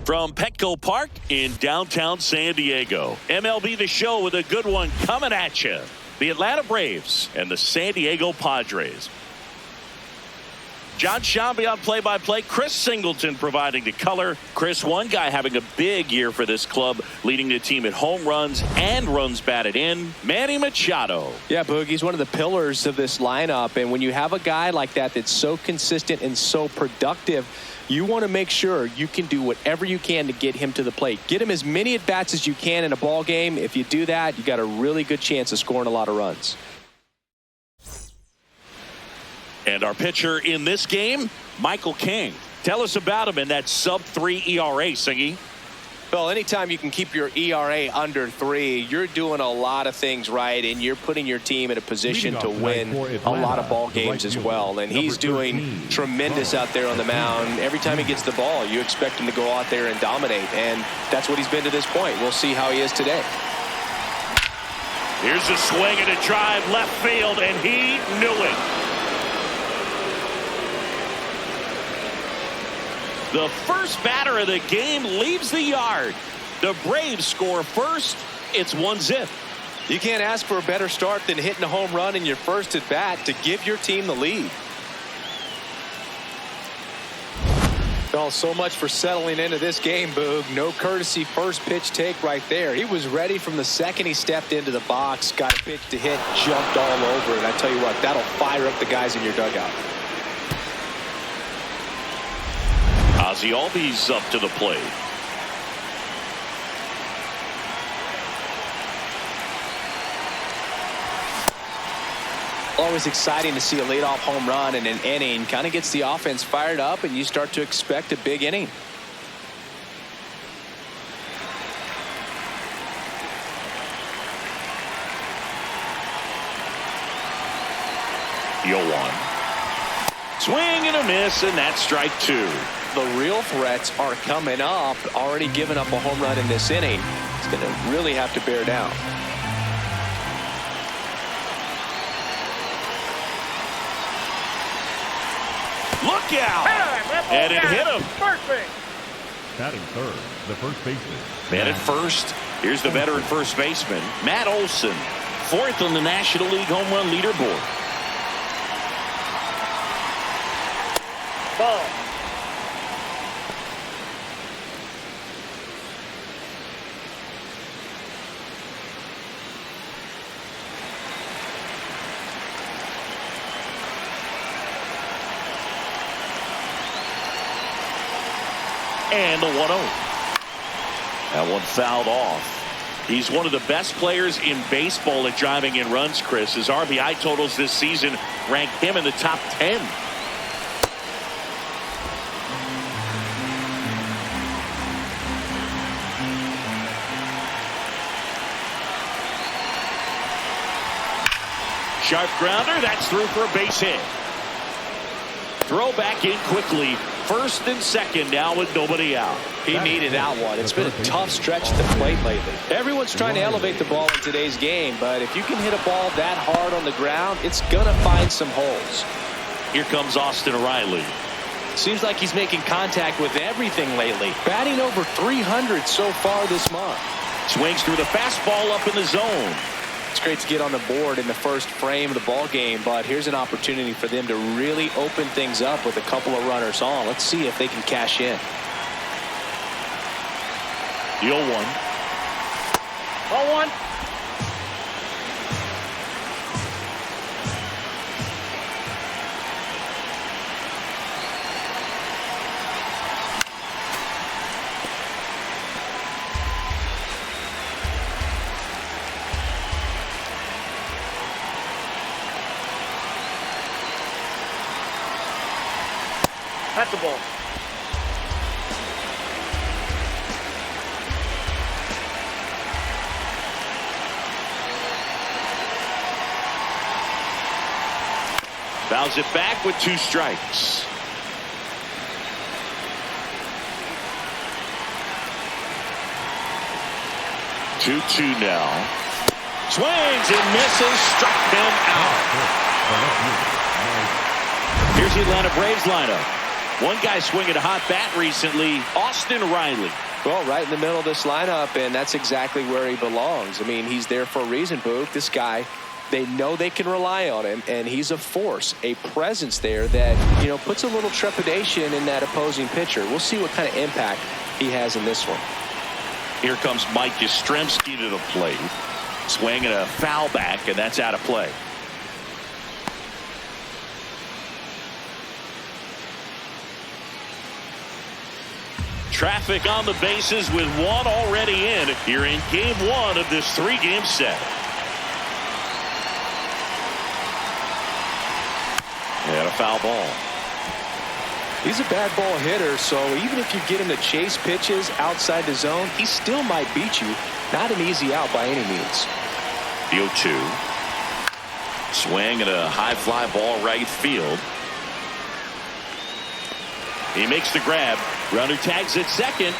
From Petco Park in downtown San Diego, MLB The Show with a good one coming at you. The Atlanta Braves and the San Diego Padres. John Shambi on play-by-play. Chris Singleton providing the color. Chris, one guy having a big year for this club, leading the team at home runs and runs batted in, Manny Machado. Yeah, Boog, he's one of the pillars of this lineup. And when you have a guy like that that's so consistent and so productive, you want to make sure you can do whatever you can to get him to the plate. Get him as many at-bats as you can in a ball game. If you do that, you got a really good chance of scoring a lot of runs. And our pitcher in this game, Michael King. Tell us about him in that sub-3 ERA, Singy. Well, anytime you can keep your ERA under 3, you're doing a lot of things right, and you're putting your team in a position to win a lot of ball games as well. And he's doing tremendous out there on the mound. Every time he gets the ball, you expect him to go out there and dominate, and that's what he's been to this point. We'll see how he is today. Here's a swing and a drive left field, and he knew it. The first batter of the game leaves the yard. The Braves score first. It's 1-0. You can't ask for a better start than hitting a home run in your first at bat to give your team the lead. Well, so much for settling into this game, Boog. No courtesy first pitch take right there. He was ready from the second he stepped into the box, got a pitch to hit, jumped all over it. I tell you what, that'll fire up the guys in your dugout. Ozzie Albies up to the plate. Always exciting to see a leadoff home run in an inning. Kind of gets the offense fired up, and you start to expect a big inning. One. Swing and a miss, and that's strike 2. The real threats are coming up. Already given up a home run in this inning. He's going to really have to bear down. Look out! And it hit him. First base. Batting third, the first baseman. Man at first. Here's the veteran first baseman, Matt Olson. 4th on the National League home run leaderboard. Ball. And the 1-0. That one fouled off. He's one of the best players in baseball at driving in runs, Chris. His RBI totals this season rank him in the top 10. Sharp grounder, that's through for a base hit. Throw back in quickly. First and second now with nobody out. He needed that one. It's been a tough stretch at the plate lately. Everyone's trying to elevate the ball in today's game, but if you can hit a ball that hard on the ground, it's going to find some holes. Here comes Austin Riley. Seems like he's making contact with everything lately. Batting over 300 so far this month. Swings through the fastball up in the zone. It's great to get on the board in the first frame of the ball game, but here's an opportunity for them to really open things up with a couple of runners on. Let's see if they can cash in. The 0-1. 0-1. That's the ball. Fouls it back with 2 strikes. Two now. Swings and misses. Struck them out. Here's the Atlanta Braves lineup. One guy swinging a hot bat recently, Austin Riley. Well, right in the middle of this lineup, and that's exactly where he belongs. I mean, he's there for a reason, Boog. This guy, they know they can rely on him, and he's a force, a presence there that, you know, puts a little trepidation in that opposing pitcher. We'll see what kind of impact he has in this one. Here comes Mike Yastrzemski to the plate. Swinging a foul back, and that's out of play. Traffic on the bases with one already in here in game one of this 3-game set. And a foul ball. He's a bad ball hitter, so even if you get him to chase pitches outside the zone, he still might beat you. Not an easy out by any means. The 0-2. Swing and a high fly ball right field. He makes the grab. Runner tags at second.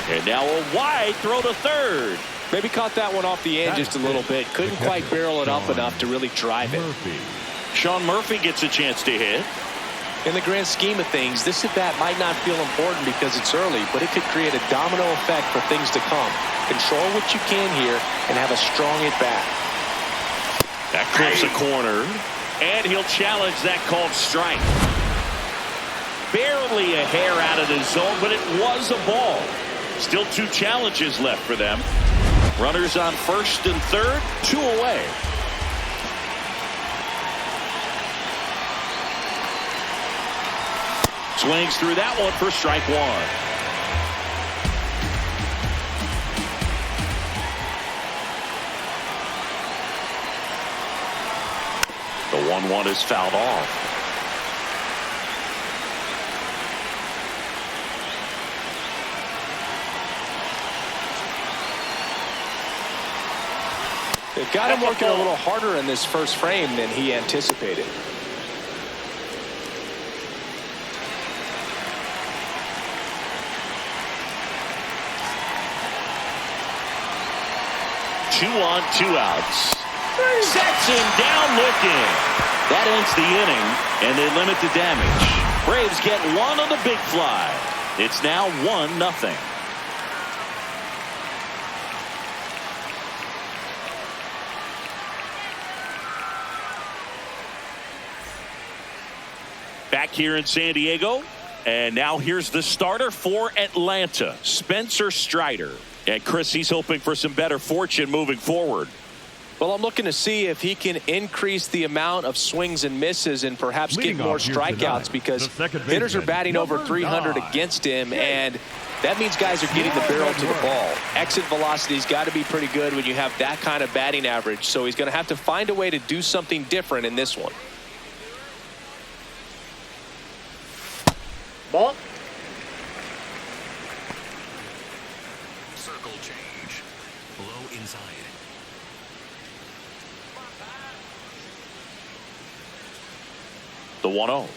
And now a wide throw to third. Maybe caught that one off the end just a little bit. Couldn't quite barrel it up enough to really drive it. Sean Murphy gets a chance to hit. In the grand scheme of things, this at-bat might not feel important because it's early, but it could create a domino effect for things to come. Control what you can here and have a strong at-bat. That clips a corner, and he'll challenge that called strike. Barely a hair out of the zone, but it was a ball. Still 2 challenges left for them. Runners on first and third, 2 away. Swings through that one for strike 1. The 1-1 is fouled off. They got him working a little harder in this first frame than he anticipated. Two on, 2 outs. Sets him down looking. That ends the inning, and they limit the damage. Braves get one on the big fly. It's now 1-0. Back here in San Diego, and now here's the starter for Atlanta, Spencer Strider. And Chris, he's hoping for some better fortune moving forward. Well, I'm looking to see if he can increase the amount of swings and misses and perhaps get more strikeouts, because hitters are batting over 300 against him, and that means guys are getting the barrel to the ball. Exit velocity's got to be pretty good when you have that kind of batting average, so he's going to have to find a way to do something different in this one. Ball. Circle change. Low inside. The 1-0.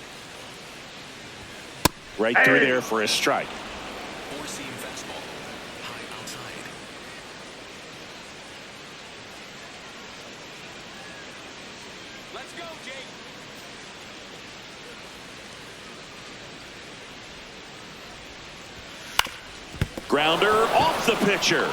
Right through there for a strike. Four-seam fastball. High outside. Let's go, Jake. Grounder off the pitcher.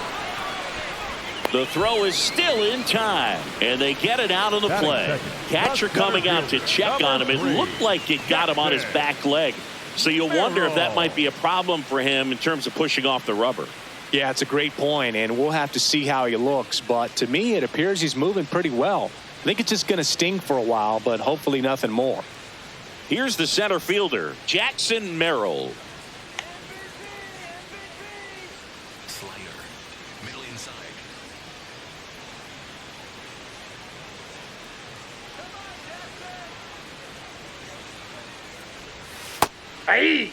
The throw is still in time, and they get it out on the play. Catcher coming out to check on him. It looked like it got him on his back leg. So you'll wonder if that might be a problem for him in terms of pushing off the rubber. Yeah, it's a great point, and we'll have to see how he looks. But to me, it appears he's moving pretty well. I think it's just going to sting for a while, but hopefully nothing more. Here's the center fielder, Jackson Merrill. Slider. Middle inside. Hey.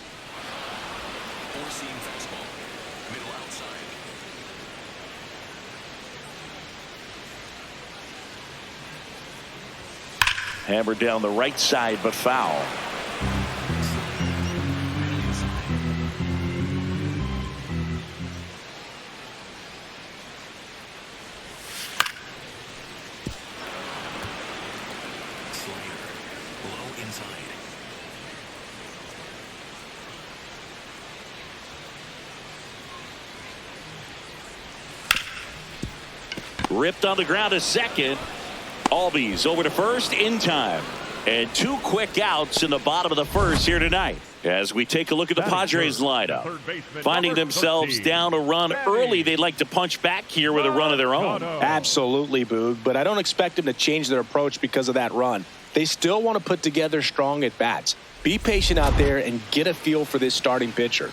Four-seam fastball. Middle outside. Hammered down the right side, but foul. Middle inside. Slider. Low inside. Ripped on the ground to second. Albies over to first in time. And 2 quick outs in the bottom of the first here tonight. As we take a look at the Padres lineup. Finding themselves down a run early, they'd like to punch back here with a run of their own. Absolutely, Boog, but I don't expect them to change their approach because of that run. They still want to put together strong at-bats. Be patient out there and get a feel for this starting pitcher.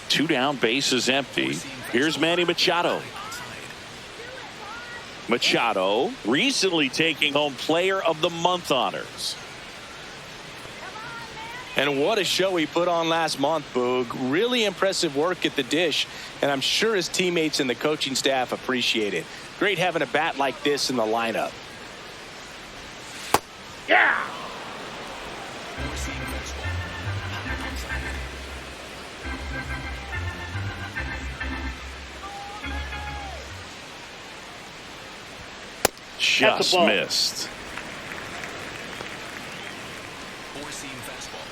2 down, bases empty. Here's Manny Machado. Machado recently taking home Player of the Month honors. And what a show he put on last month, Boog. Really impressive work at the dish, and I'm sure his teammates and the coaching staff appreciate it. Great having a bat like this in the lineup. Yeah! Just missed. Four-seam fastball.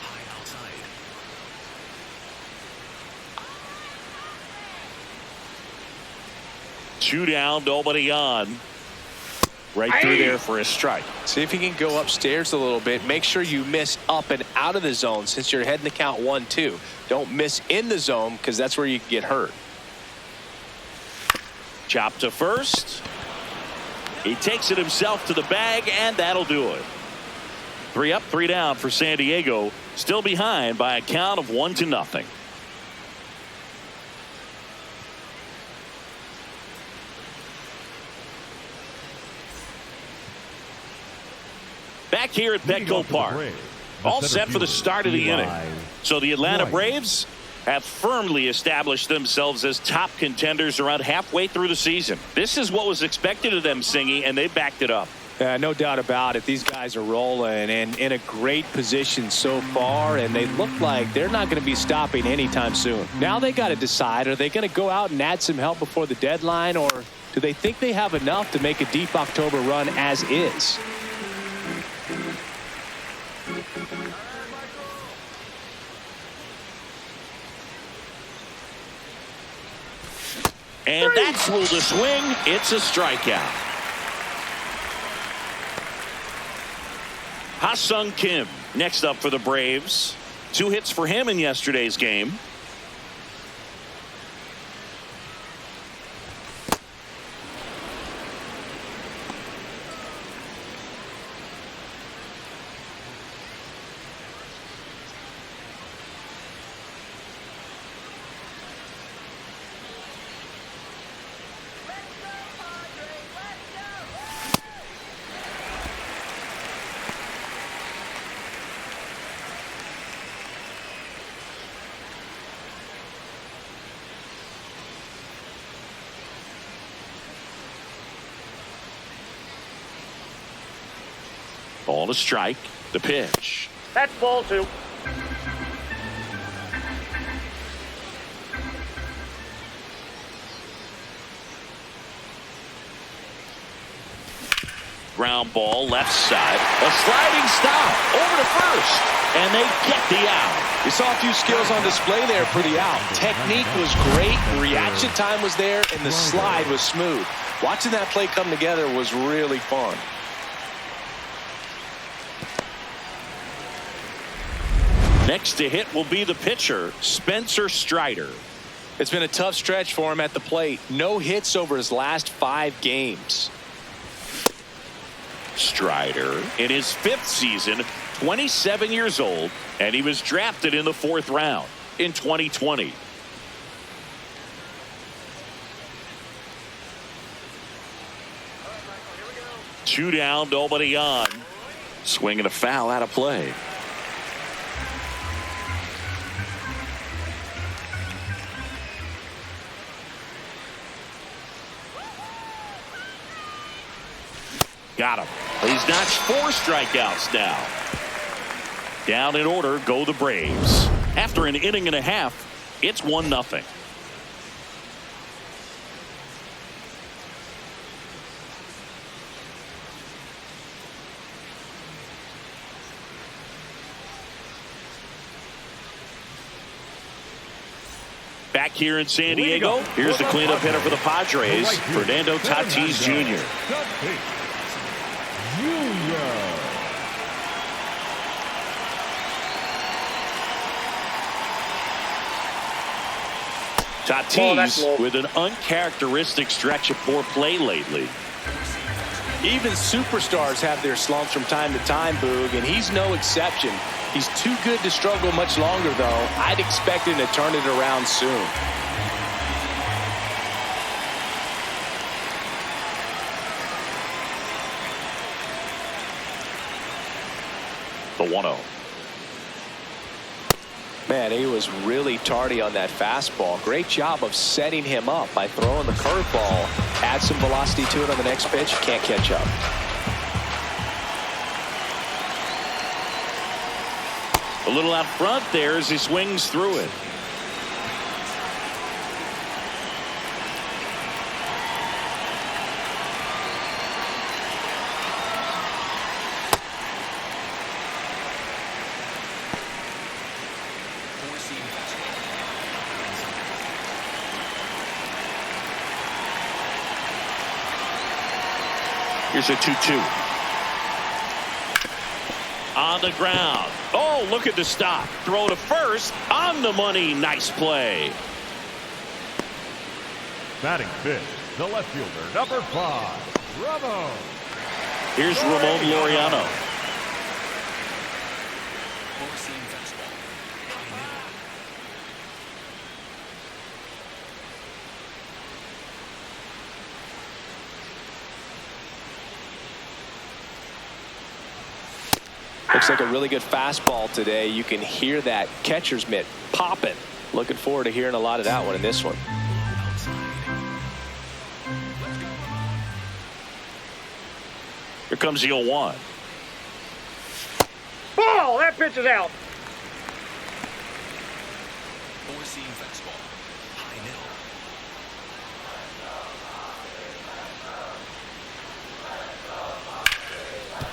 High outside. Two down, nobody on. Right through there for a strike. See if you can go upstairs a little bit. Make sure you miss up and out of the zone since you're heading to count 1-2. Don't miss in the zone because that's where you can get hurt. Chop to first. He takes it himself to the bag, and that'll do it. 3 up, 3 down for San Diego. Still behind by a count of 1-0. Back here at Petco Park. All set for the start of the inning. So the Atlanta Braves have firmly established themselves as top contenders around halfway through the season. This is what was expected of them, Singy, and they backed it up. No doubt about it. These guys are rolling and in a great position so far, and they look like they're not going to be stopping anytime soon. Now they got to decide, are they going to go out and add some help before the deadline, or do they think they have enough to make a deep October run as is? And that's ruled a swing. It's a strikeout. Ha-Sung Kim next up for the Braves. 2 hits for him in yesterday's game. Ball to strike. The pitch. That's ball 2. Ground ball left side. A sliding stop over to first. And they get the out. You saw a few skills on display there for the out. Technique was great. Reaction time was there. And the slide was smooth. Watching that play come together was really fun. Next to hit will be the pitcher, Spencer Strider. It's been a tough stretch for him at the plate. No hits over his last 5 games. Strider in his 5th season, 27 years old, and he was drafted in the 4th round in 2020. Two down, nobody on. Swing and a foul out of play. Got him. He's notched 4 strikeouts now. Down in order go the Braves. After an inning and a half, it's 1-0. Back here in San Diego, here's the cleanup hitter for the Padres, Fernando Tatis Jr. Tatis with an uncharacteristic stretch of poor play lately. Even superstars have their slumps from time to time, Boog, and he's no exception. He's too good to struggle much longer, though. I'd expect him to turn it around soon. The 1-0. Man, he was really tardy on that fastball. Great job of setting him up by throwing the curveball. Add some velocity to it on the next pitch. Can't catch up. A little out front there as he swings through it. Here's a 2-2. On the ground. Oh, look at the stop. Throw to first. On the money. Nice play. Batting fifth, the left fielder, number 5, Ramon. Here's Ramon Laureano. Looks like a really good fastball today. You can hear that catcher's mitt popping. Looking forward to hearing a lot of that one in this one. Here comes the 0-1. Ball! That pitch is out. Four-seam fastball. High middle.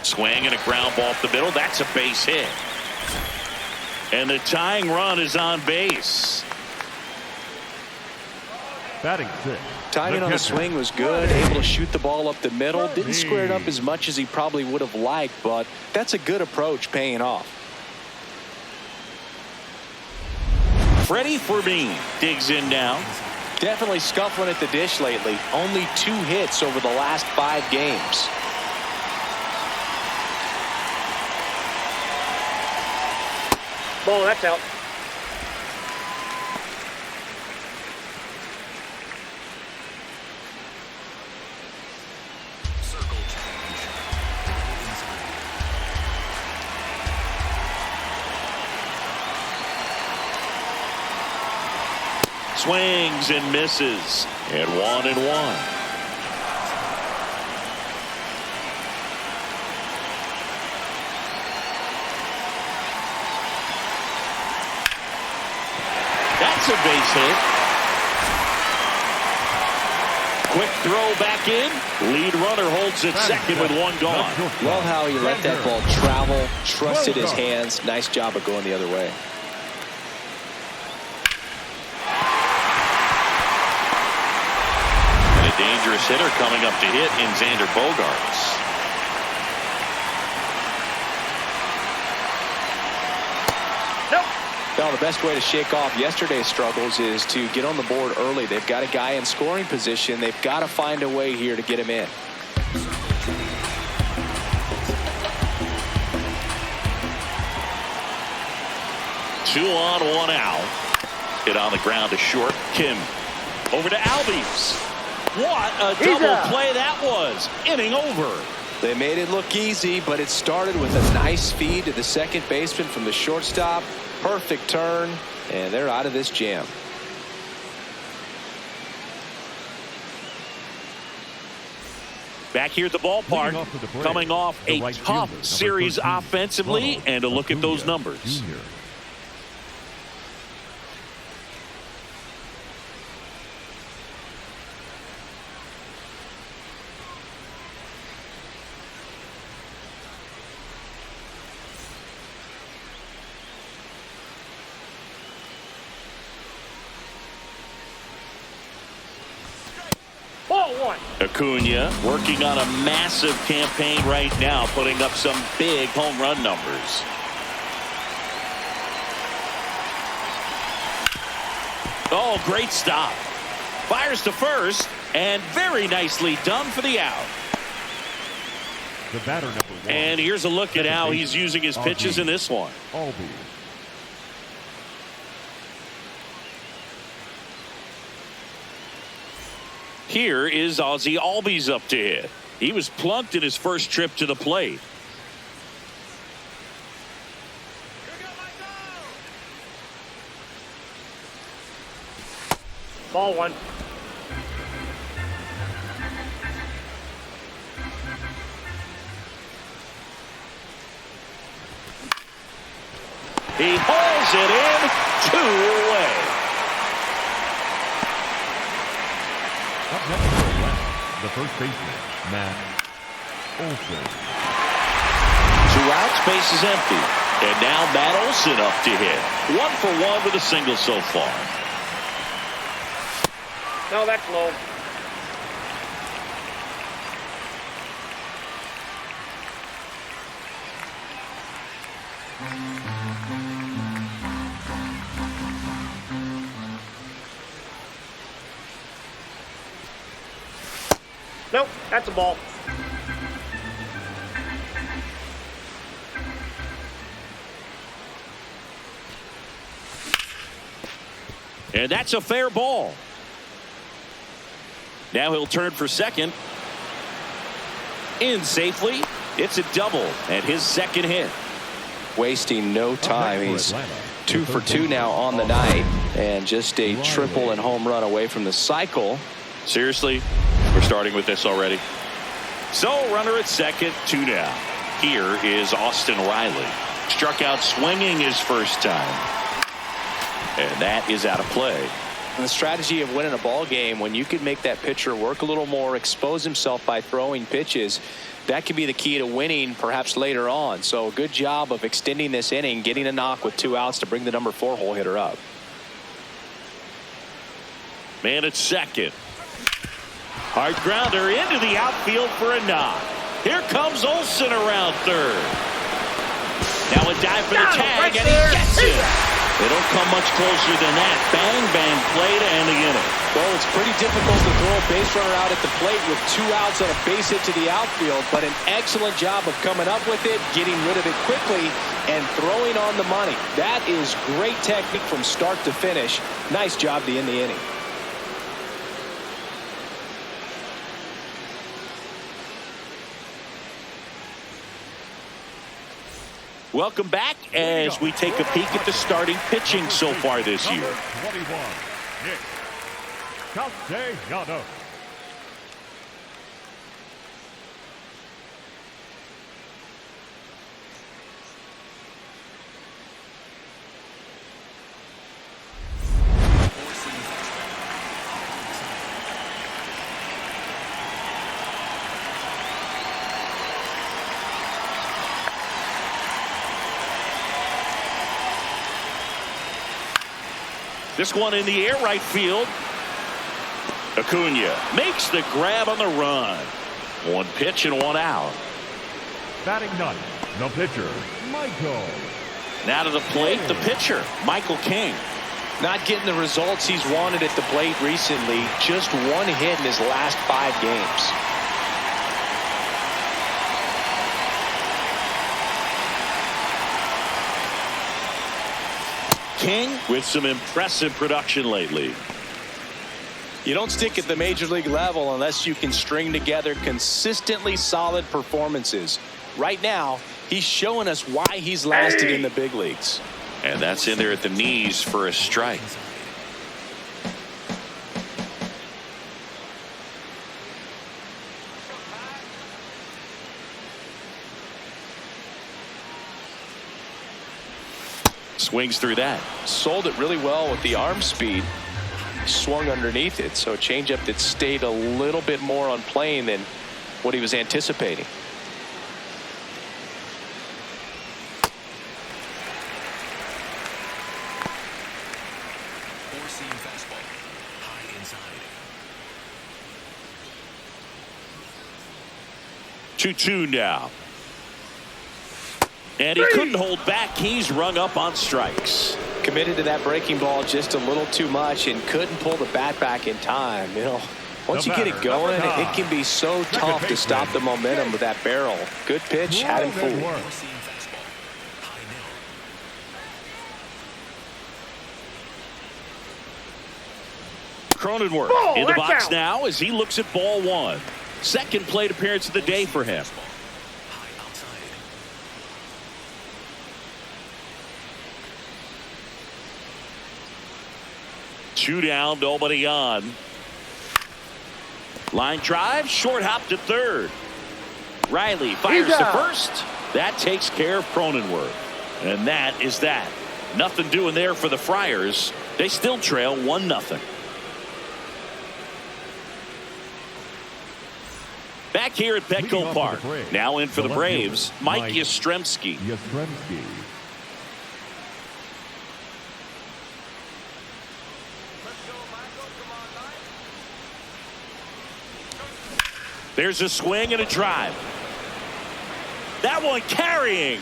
Swing and a ground ball up the middle. That's a base hit. And the tying run is on base. Batting sixth. Timing on the swing was good. Able to shoot the ball up the middle. Didn't square it up as much as he probably would have liked, but that's a good approach paying off. Freddie Fermin digs in now. Definitely scuffling at the dish lately. Only 2 hits over the last 5 games. Ball, that's out. Circle change. Swings and misses. And 1-1. That's a base hit. Quick throw back in. Lead runner holds it second with 1 gone. Love how he let that ball travel, trusted his hands. Nice job of going the other way. And a dangerous hitter coming up to hit in Xander Bogaerts. Well, the best way to shake off yesterday's struggles is to get on the board early. They've got a guy in scoring position. They've got to find a way here to get him in. Two on, 1 out. Hit on the ground to short. Kim over to Albies. What a double play that was. Inning over. They made it look easy, but it started with a nice feed to the second baseman from the shortstop. Perfect turn, and they're out of this jam. Back here at the ballpark, coming off a tough series offensively, and a look at those numbers. one. Acuna working on a massive campaign right now, putting up some big home run numbers. Oh, great stop. Fires to first, and very nicely done for the out. The batter number 1. And here's a look at how he's using his pitches in this one. Albee. Here is Ozzie Albies up to hit. He was plunked in his first trip to the plate. Ball one. He hauls it in, 2 away. Up next for the left, the first baseman, Matt Olson. 2 outs, base is empty. And now Matt Olson up to hit. 1 for 1 with a single so far. No, that's low. Nope, that's a ball. And that's a fair ball. Now he'll turn for second. In safely. It's a double and his second hit. Wasting no time. He's 2 for 2 now on the night, and just a triple and home run away from the cycle. Seriously, we're starting with this already. So runner at second, 2 down. Here is Austin Riley. Struck out swinging his first time. And that is out of play. And the strategy of winning a ball game, when you can make that pitcher work a little more, expose himself by throwing pitches, that could be the key to winning perhaps later on. So good job of extending this inning, getting a knock with 2 outs to bring the number 4 hole hitter up. Man at second. Hard grounder into the outfield for a knock. Here comes Olson around third. Now a dive for the tag, and he gets it. They don't come much closer than that. Bang, bang play to end the inning. Well, it's pretty difficult to throw a base runner out at the plate with 2 outs on a base hit to the outfield, but an excellent job of coming up with it, getting rid of it quickly, and throwing on the money. That is great technique from start to finish. Nice job to end the inning. Welcome back as we take a peek at the starting pitching so far this year. 21, Nick Castellanos. This one in the air right field. Acuna makes the grab on the run. 1 pitch and 1 out. Batting 9th, the pitcher, Michael. Now to the plate, the pitcher, Michael King. Not getting the results he's wanted at the plate recently. Just 1 hit in his last 5 games. King with some impressive production lately. You don't stick at the major league level unless you can string together consistently solid performances. Right now, he's showing us why he's lasted in the big leagues. And that's in there at the knees for a strike. Swings through that. Sold it really well with the arm speed. Swung underneath it, so a changeup that stayed a little bit more on plane than what he was anticipating. Four-seam fastball, high inside. 2-2 now. And he couldn't hold back. He's rung up on strikes. Committed to that breaking ball just a little too much and couldn't pull the bat back in time. You know, once you get it going, it can be so tough to stop the momentum of that barrel. Good pitch, had him fooled. Four-seam fastball. High middle. Cronenworth in the box now as he looks at ball one. Second plate appearance of the day for him. High outside. 2 down, nobody on. Line drive, short hop to third. Riley fires to first. That takes care of Cronenworth. And that is that. Nothing doing there for the Friars. They still trail 1-0. Back here at Petco Park. Now in for the Braves, Mike Yastrzemski. There's a swing and a drive. That one carrying.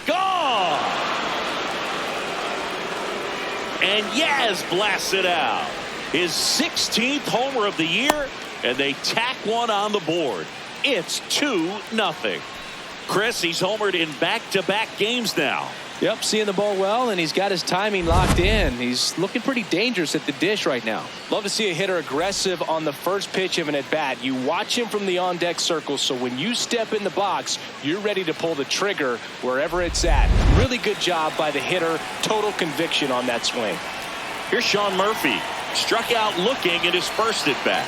Gone. And Yaz blasts it out. His 16th homer of the year, and they tack one on the board. It's 2-0. Chris, he's homered in back-to-back games now. Yep, seeing the ball well, and he's got his timing locked in. He's looking pretty dangerous at the dish right now. Love to see a hitter aggressive on the first pitch of an at-bat. You watch him from the on-deck circle, so when you step in the box, you're ready to pull the trigger wherever it's at. Really good job by the hitter. Total conviction on that swing. Here's Sean Murphy. Struck out looking at his first at-bat.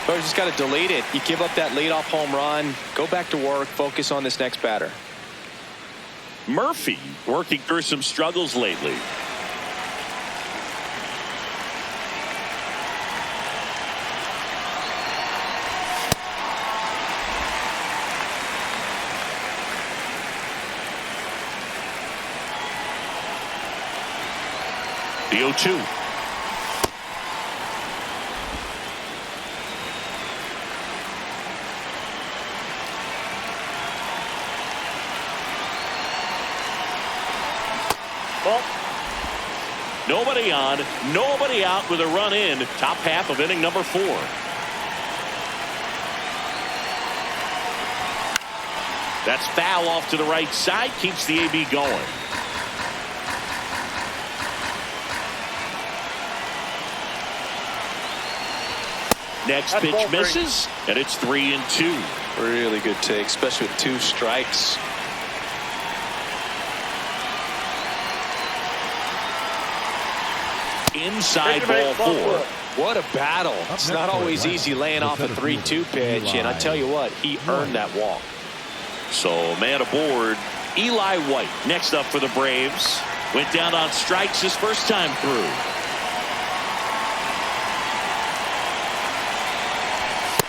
But you just got to delete it. You give up that leadoff home run. Go back to work. Focus on this next batter. Murphy working through some struggles lately. The 0-2. Nobody on, nobody out with a run in. Top half of inning number 4. That's foul off to the right side. Keeps the AB going. Next pitch misses, and it's 3-2. Really good take, especially with 2 strikes. Inside ball 4. What a battle. It's not always easy laying off a 3-2 pitch, and I tell you what, he earned that walk. So man aboard, Eli White next up for the Braves. Went down on strikes his first time through.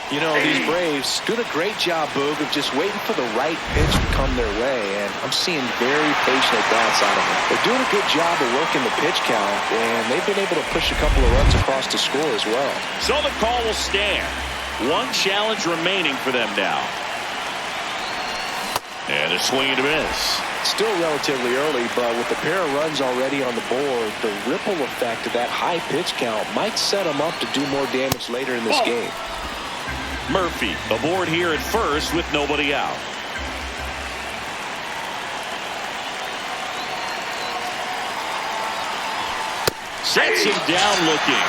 You know, these Braves doing a great job, Boog, of just waiting for the right pitch to come their way, and I'm seeing very patient at-bats out of them. They're doing a good job of working the pitch count, and they've been able to push a couple of runs across to score as well. So the call will stand. One challenge remaining for them now. And a swing and a miss. Still relatively early, but with a pair of runs already on the board, the ripple effect of that high pitch count might set them up to do more damage later in this game. Murphy aboard here at first with nobody out. Sets him down looking.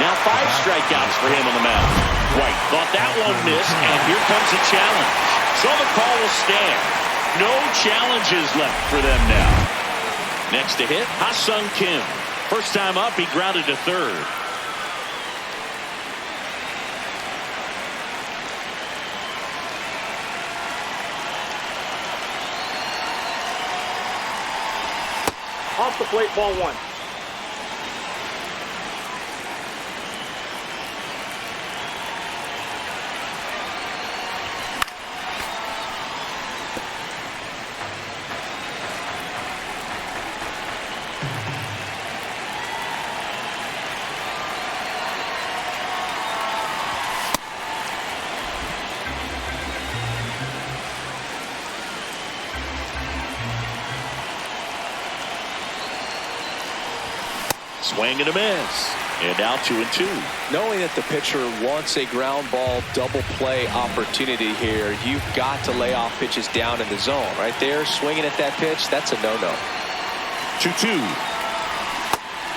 Now 5 strikeouts for him on the mound. White thought that one missed, and here comes a challenge. So the call will stand. No challenges left for them now. Next to hit, Ha-Sung Kim. First time up, he grounded to third. Off the plate, ball 1. Swing and a miss. And now 2-2. Knowing that the pitcher wants a ground ball double play opportunity here, you've got to lay off pitches down in the zone. Right there, swinging at that pitch, that's a no-no. 2-2.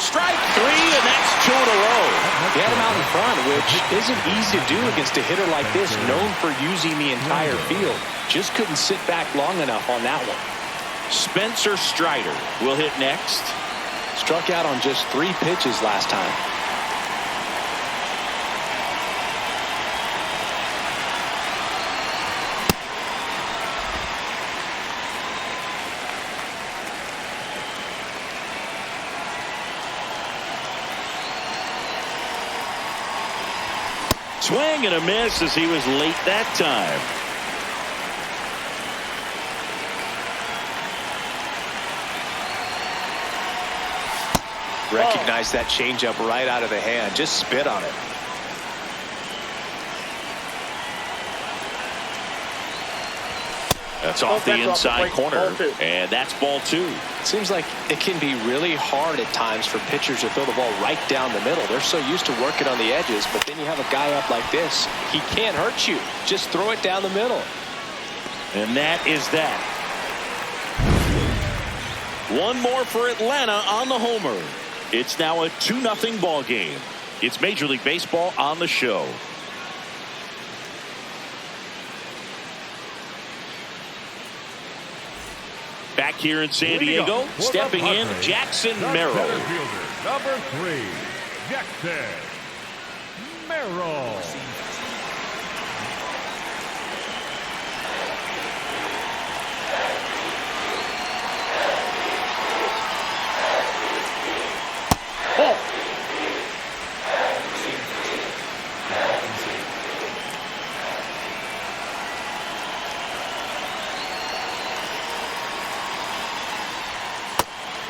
Strike 3, and that's 2 in a row. He had him out in front, which isn't easy to do against a hitter like this, known for using the entire field. Just couldn't sit back long enough on that one. Spencer Strider will hit next. Struck out on just 3 pitches last time. Swing and a miss as he was late that time. Recognize that changeup right out of the hand. Just spit on it. That's off the inside corner, and that's ball 2. It seems like it can be really hard at times for pitchers to throw the ball right down the middle. They're so used to working on the edges, but then you have a guy up like this. He can't hurt you. Just throw it down the middle. And that is that. One more for Atlanta on the homer. It's now a 2-0 ball game. It's Major League Baseball on the show. Back here in San Diego, stepping in, Jackson Merrill. Number 3, Jackson Merrill.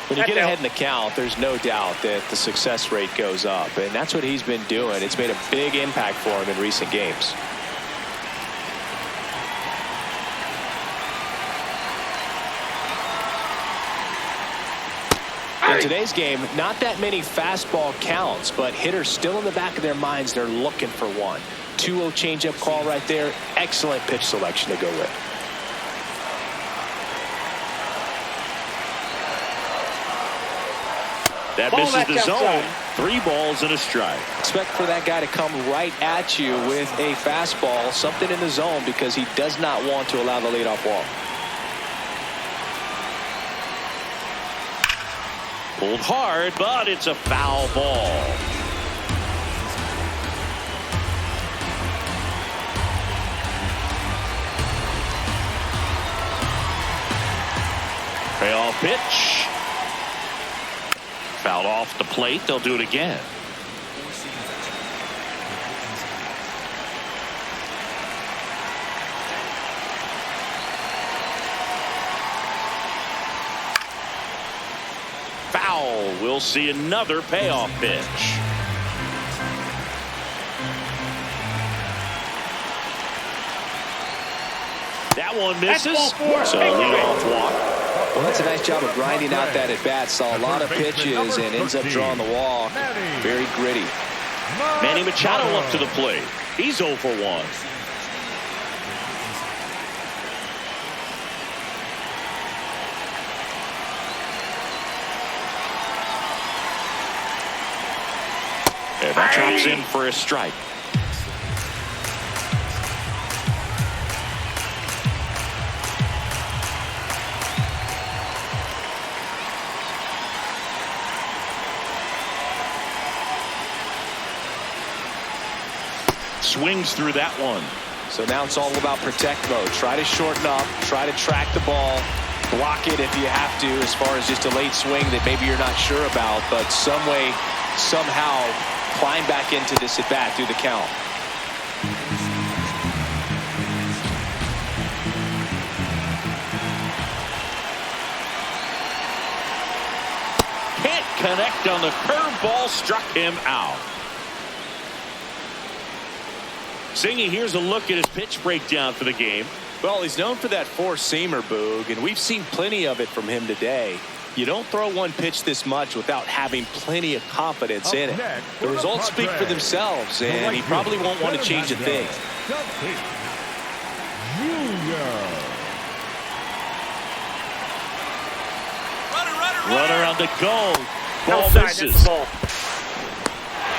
When you get ahead in the count, there's no doubt that the success rate goes up, and that's what he's been doing. It's made a big impact for him in recent games. In today's game, not that many fastball counts, but hitters still in the back of their minds, they're looking for one. 2-0 changeup call right there. Excellent pitch selection to go with. That misses the zone. 3 balls and a strike. Expect for that guy to come right at you with a fastball, something in the zone, because he does not want to allow the leadoff walk. Pulled hard, but it's a foul ball. Payoff pitch. Fouled off the plate. They'll do it again. Foul. We'll see another payoff pitch. That one misses. So leadoff walk. Well, that's a nice job of grinding out that at bat. Saw a lot of pitches and ends up drawing the walk. Very gritty. Manny Machado up to the plate. He's 0 for 1. And that drops in for a strike. Swings through that one. So now it's all about protect mode. Try to shorten up, try to track the ball, block it if you have to, as far as just a late swing that maybe you're not sure about, but some way, somehow climb back into this at bat through the count. Can't connect on the curveball, struck him out. Singy, here's a look at his pitch breakdown for the game. Well, he's known for that four-seamer, Boog, and we've seen plenty of it from him today. You don't throw one pitch this much without having plenty of confidence in it. The results speak for themselves, and he probably won't want to change a thing. Runner on the go. Ball Outside, misses. that's ball.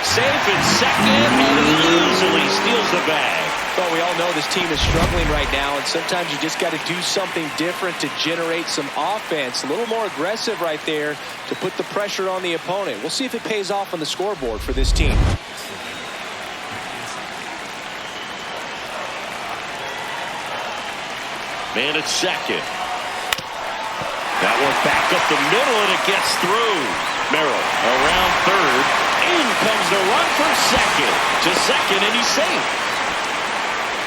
Safe in second, and he easily steals the bag. But we all know this team is struggling right now, and sometimes you just got to do something different to generate some offense. A little more aggressive right there to put the pressure on the opponent. We'll see if it pays off on the scoreboard for this team. Man at second. That one back up the middle, and it gets through. Merrill around third. In comes the run for second. To second, and he's safe.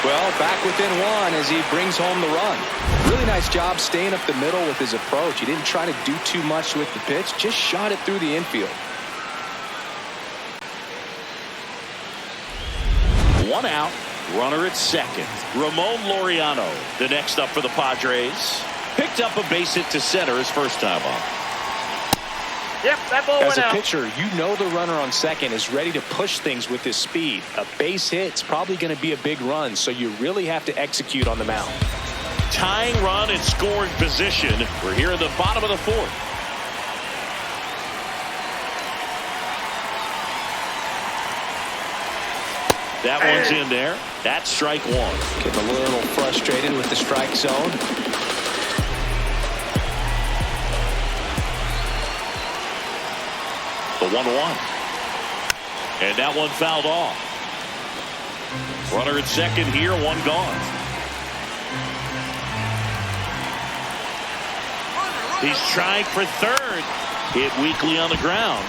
Well, back within one as he brings home the run. Really nice job staying up the middle with his approach. He didn't try to do too much with the pitch, just shot it through the infield. One out, runner at second. Ramon Laureano, the next up for the Padres. Picked up a base hit to center his first time up. Yep, that ball As went a out. pitcher, you know the runner on second is ready to push things with his speed. A base hit's probably going to be a big run, so you really have to execute on the mound. Tying run in scoring position. We're here in the bottom of the fourth. That one's in there. That's strike one. Getting a little frustrated with the strike zone. The 1-1. And that one fouled off. Runner at second here, one gone. He's trying for third. Hit weakly on the ground.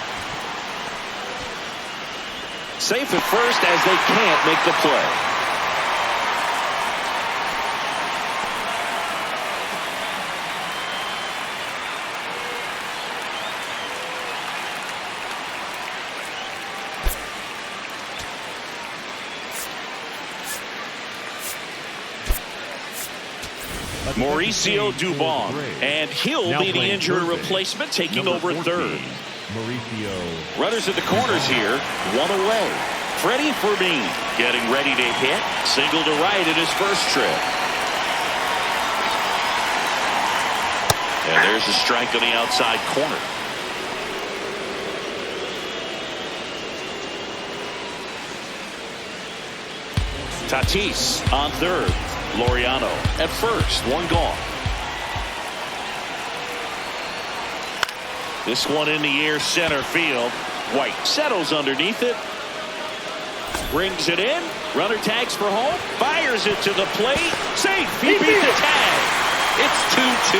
Safe at first as they can't make the play. Mauricio Dubon, and he'll be the injured replacement, taking over third. Runners at the corners here, one away. Freddie Fermin getting ready to hit. Single to right in his first trip. And there's a strike on the outside corner. Tatis on third. Laureano at first, one gone. This one in the air, center field. White settles underneath it. Brings it in. Runner tags for home. Fires it to the plate. Safe. He beat the tag. It's 2-2.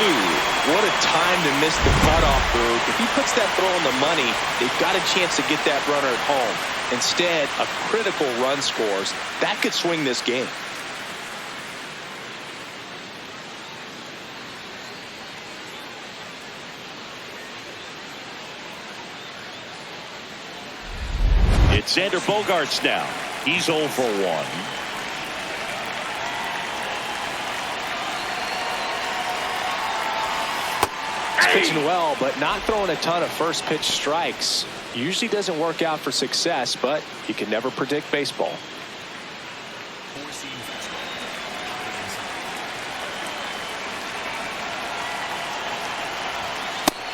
What a time to miss the cutoff, Boog. If he puts that throw on the money, they've got a chance to get that runner at home. Instead, a critical run scores. That could swing this game. It's Xander Bogaerts now. He's 0 for 1. He's pitching well, but not throwing a ton of first pitch strikes. Usually doesn't work out for success, but you can never predict baseball.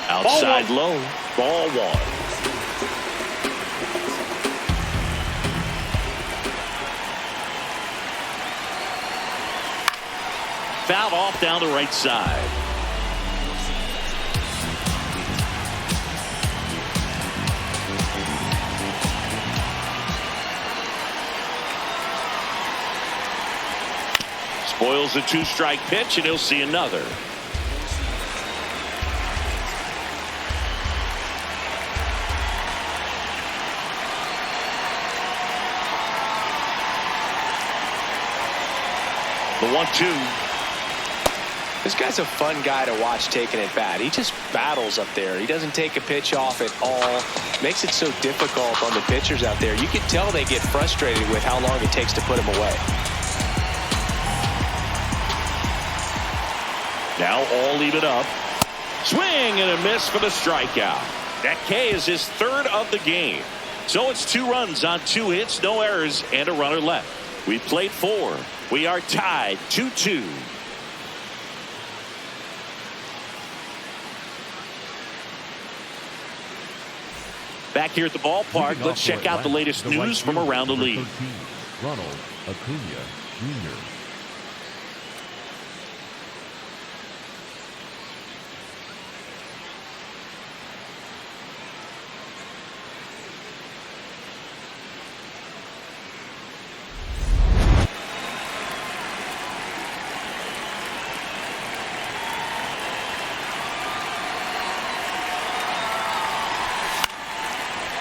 Outside low. Ball one. Fouled off down the right side. Spoils a two-strike pitch, and he'll see another. The 1-2. This guy's a fun guy to watch taking at bat. He just battles up there. He doesn't take a pitch off at all. Makes it so difficult on the pitchers out there. You can tell they get frustrated with how long it takes to put him away. Now all leave it up. Swing and a miss for the strikeout. That K is his third of the game. So it's 2 runs on 2 hits, no errors, and a runner left. We played 4. We are tied 2-2. Back here at the ballpark, let's check out the latest news from around the league. Ronald Acuna Jr.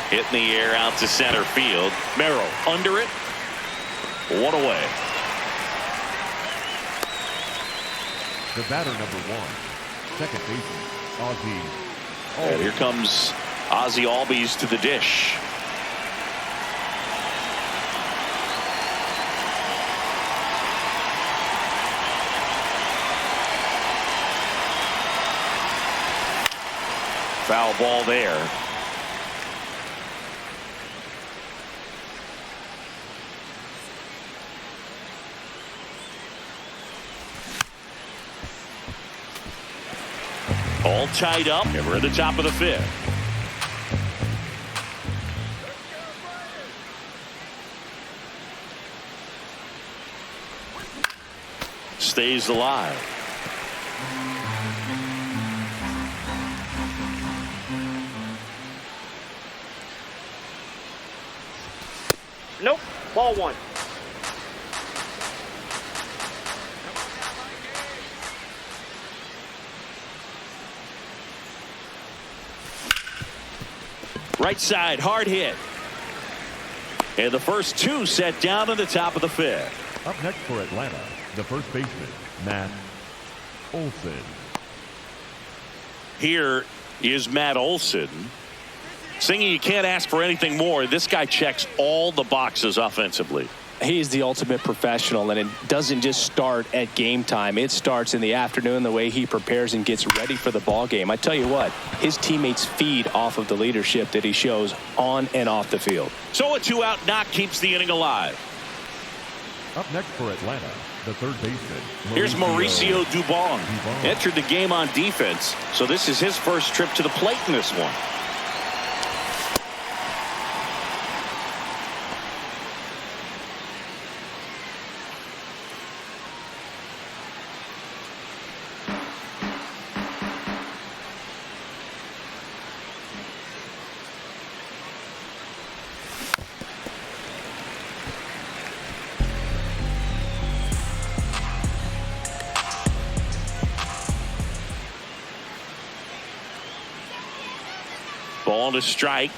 Hit in the air out to center field. Merrill under it. 1 away. The batter number 1, second baseman, Ozzie. And here comes Ozzie Albies to the dish. Foul ball there. All tied up, and we're at the top of the 5th. Stays alive. Nope. Ball 1. Right side, hard hit. And the first 2 set down in the top of the 5th. Up next for Atlanta, the first baseman, Matt Olson. Here is Matt Olson. Singing, you can't ask for anything more. This guy checks all the boxes offensively. He's the ultimate professional, and it doesn't just start at game time. It starts in the afternoon, the way he prepares and gets ready for the ball game. I tell you what, his teammates feed off of the leadership that he shows on and off the field. So a 2-out knock keeps the inning alive. Up next for Atlanta, the third baseman, Here's Mauricio Dubon. Entered the game on defense, so this is his first trip to the plate in this one. Ball to strike.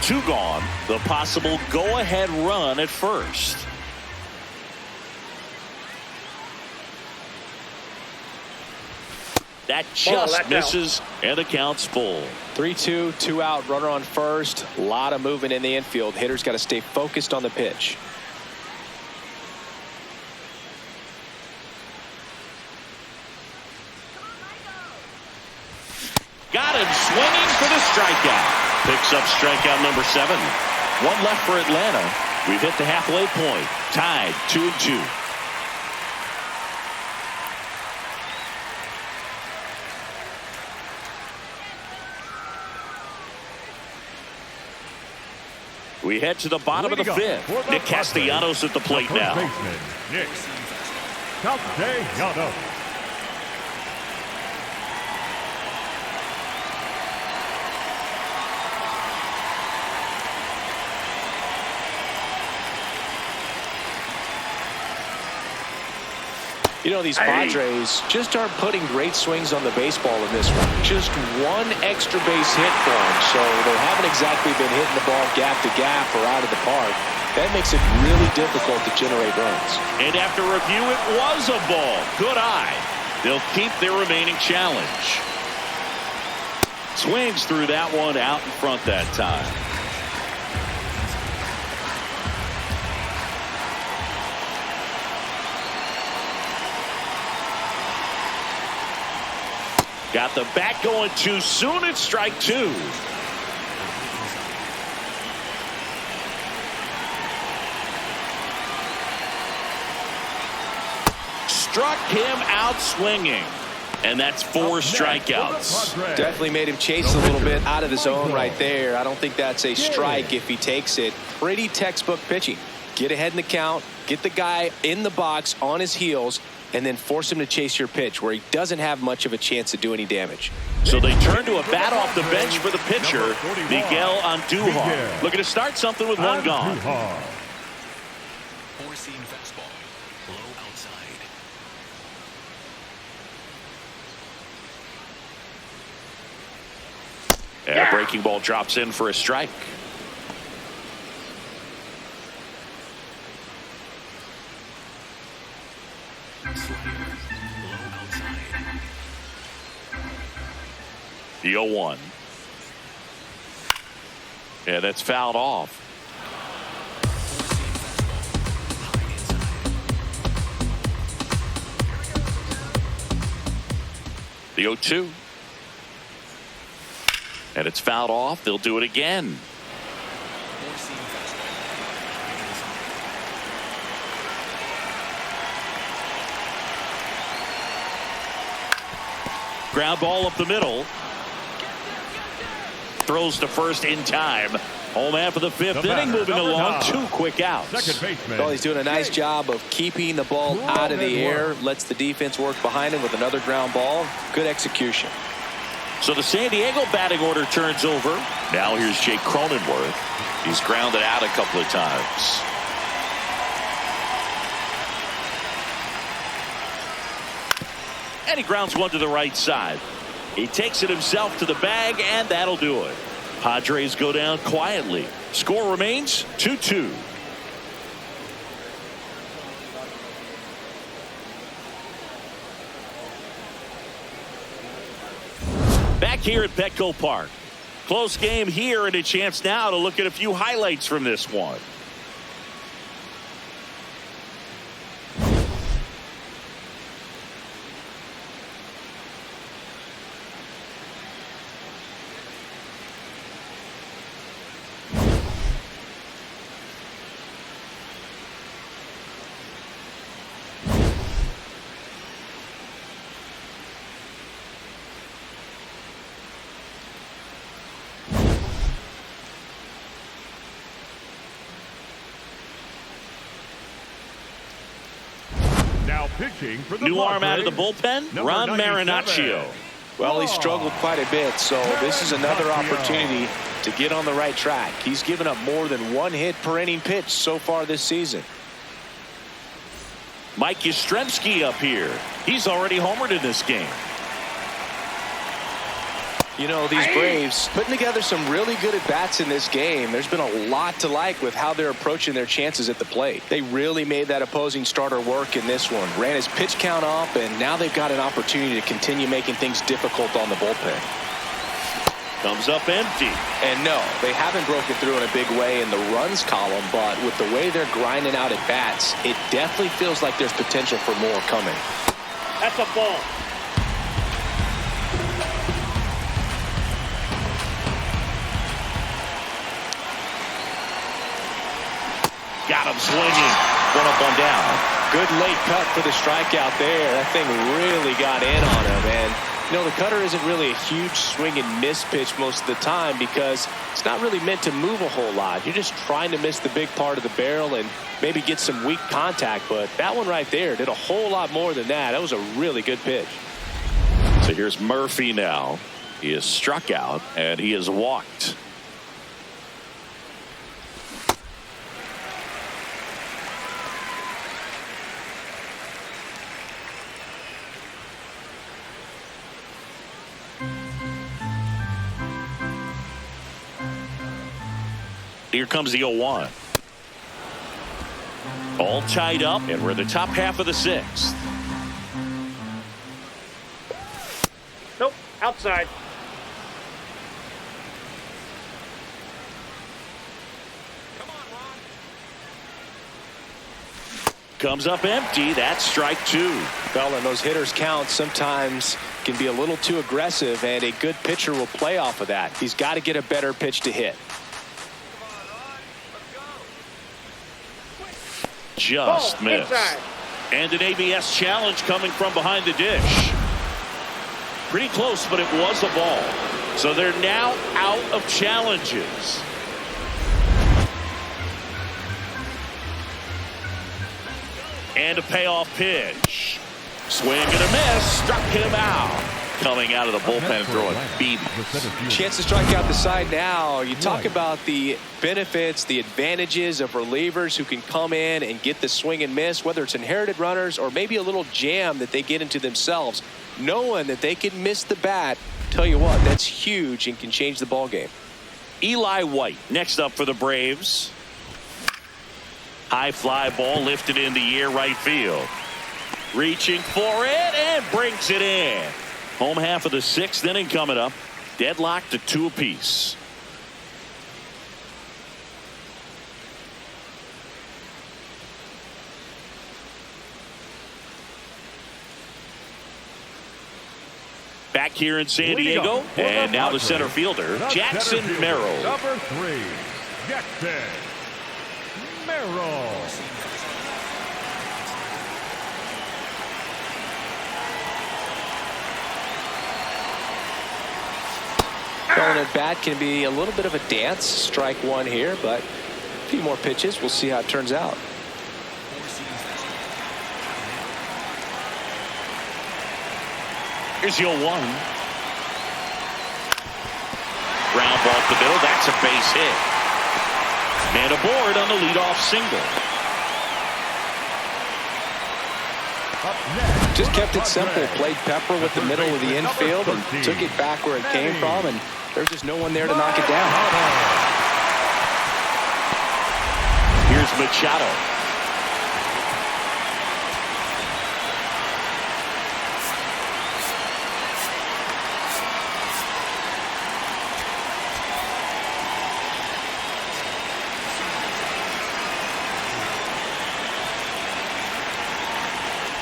Two gone. The possible go-ahead run at first. That just misses, and the count's full. 3-2, 2-out, runner on first. A lot of movement in the infield. Hitter's got to stay focused on the pitch. Got him swinging for the strikeout. Picks up strikeout number 7. 1 left for Atlanta. We've hit the halfway point. Tied 2-2. We head to the bottom of the 5th. Nick Castellanos at the plate now. Nick Castellanos. You know, these Padres just aren't putting great swings on the baseball in this one. Just 1 extra base hit for them. So they haven't exactly been hitting the ball gap to gap or out of the park. That makes it really difficult to generate runs. And after review, it was a ball. Good eye. They'll keep their remaining challenge. Swings through that one out in front that time. Got the bat going too soon. It's strike two. Struck him out swinging. And that's 4 strikeouts. Definitely made him chase a little bit out of the zone right there. I don't think that's a strike if he takes it. Pretty textbook pitching. Get ahead in the count, get the guy in the box on his heels, and then force him to chase your pitch where he doesn't have much of a chance to do any damage. So they turn to a bat off the bench for the pitcher, Miguel Andujar. Looking to start something with one gone. Four-seam fastball. Low outside. And a breaking ball drops in for a strike. Slider. Low outside. The 0-1. Yeah, that's fouled off. The 0-2. And it's fouled off. They'll do it again. Ground ball up the middle. Throws to first in time. Home after the 5th inning, moving along. 2 quick outs. Well, he's doing a nice job of keeping the ball out of the air. Lets the defense work behind him with another ground ball. Good execution. So the San Diego batting order turns over. Now here's Jake Cronenworth. He's grounded out a couple of times. And he grounds one to the right side. He takes it himself to the bag, and that'll do it. Padres go down quietly. Score remains 2-2. Back here at Petco Park. Close game here, and a chance now to look at a few highlights from this one. Pitching for the New arm out of the Padres, bullpen, Ron Marinaccio. Well, he struggled quite a bit, so this is another opportunity to get on the right track. He's given up more than 1 hit per inning pitch so far this season. Mike Yastrzemski up here. He's already homered in this game. You know, these Braves putting together some really good at-bats in this game. There's been a lot to like with how they're approaching their chances at the plate. They really made that opposing starter work in this one. Ran his pitch count up, and now they've got an opportunity to continue making things difficult on the bullpen. Comes up empty. And no, they haven't broken through in a big way in the runs column, but with the way they're grinding out at-bats, it definitely feels like there's potential for more coming. That's a ball. Got him swinging. 1 up, 1 down. Good late cut for the strikeout there. That thing really got in on him. And, you know, the cutter isn't really a huge swing and miss pitch most of the time because it's not really meant to move a whole lot. You're just trying to miss the big part of the barrel and maybe get some weak contact. But that one right there did a whole lot more than that. That was a really good pitch. So here's Murphy now. He is struck out, and he is walked. Here comes the 0-1. All tied up, and we're in the top half of the 6th. Nope, outside. comes up empty. That's strike two. Well, and those hitters count sometimes can be a little too aggressive, and a good pitcher will play off of that. He's got to get a better pitch to hit. Just missed. Inside. And an ABS challenge coming from behind the dish. Pretty close, but it was a ball. So they're now out of challenges. And a payoff pitch. Swing and a miss. Struck him out. Coming out of the bullpen and throwing beat. Chance to strike out the side now. You talk about the benefits, the advantages of relievers who can come in and get the swing and miss, whether it's inherited runners or maybe a little jam that they get into themselves. Knowing that they can miss the bat, tell you what, that's huge and can change the ball game. Eli White next up for the Braves. High fly ball lifted in the air, right field. Reaching for it and brings it in. Home half of the sixth inning coming up. Deadlocked to 2 apiece. Back here in San Diego, and now the center fielder, Jackson Merrill. Number 3, Jackson Merrill. Going at bat can be a little bit of a dance. Strike one here, but a few more pitches. We'll see how it turns out. Here's your 1. Ground ball to the middle. That's a base hit. Man aboard on the leadoff single. Just kept it simple. Played pepper with the middle of the infield and took it back where it came from, and there's just no one there to knock it down. Here's Machado.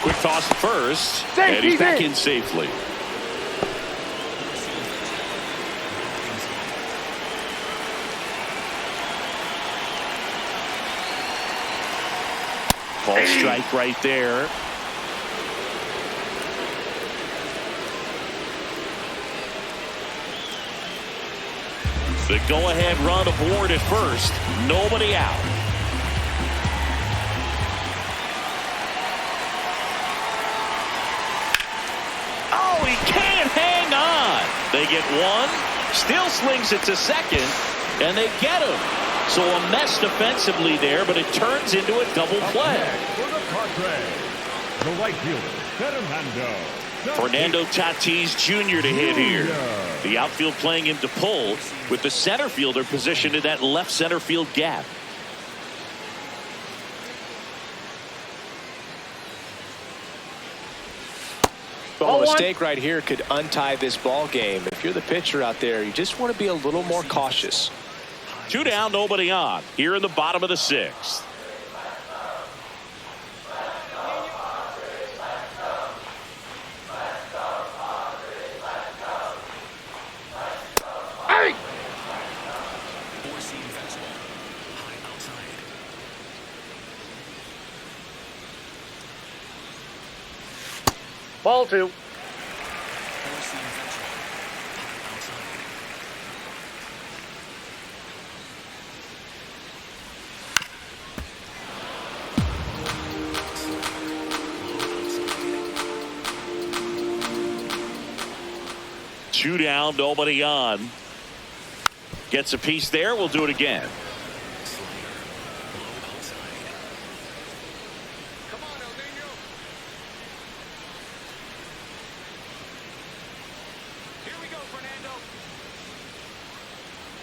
Quick toss to first, and he's back in safely. Ball strike right there. The go-ahead run aboard at first. Nobody out. Oh, he can't hang on. They get 1. Still slings it to second, and they get him. So a mess defensively there, but it turns into a double play. For the Padres, the right fielder, Fernando Tatis Jr. to hit here. The outfield playing him to pull with the center fielder positioned in that left center field gap. Well, a mistake right here could untie this ball game. If you're the pitcher out there, you just want to be a little more cautious. 2 down, nobody on. Here in the bottom of the 6th. Hey! Ball 2. Two down, nobody on. Gets a piece there. We'll do it again.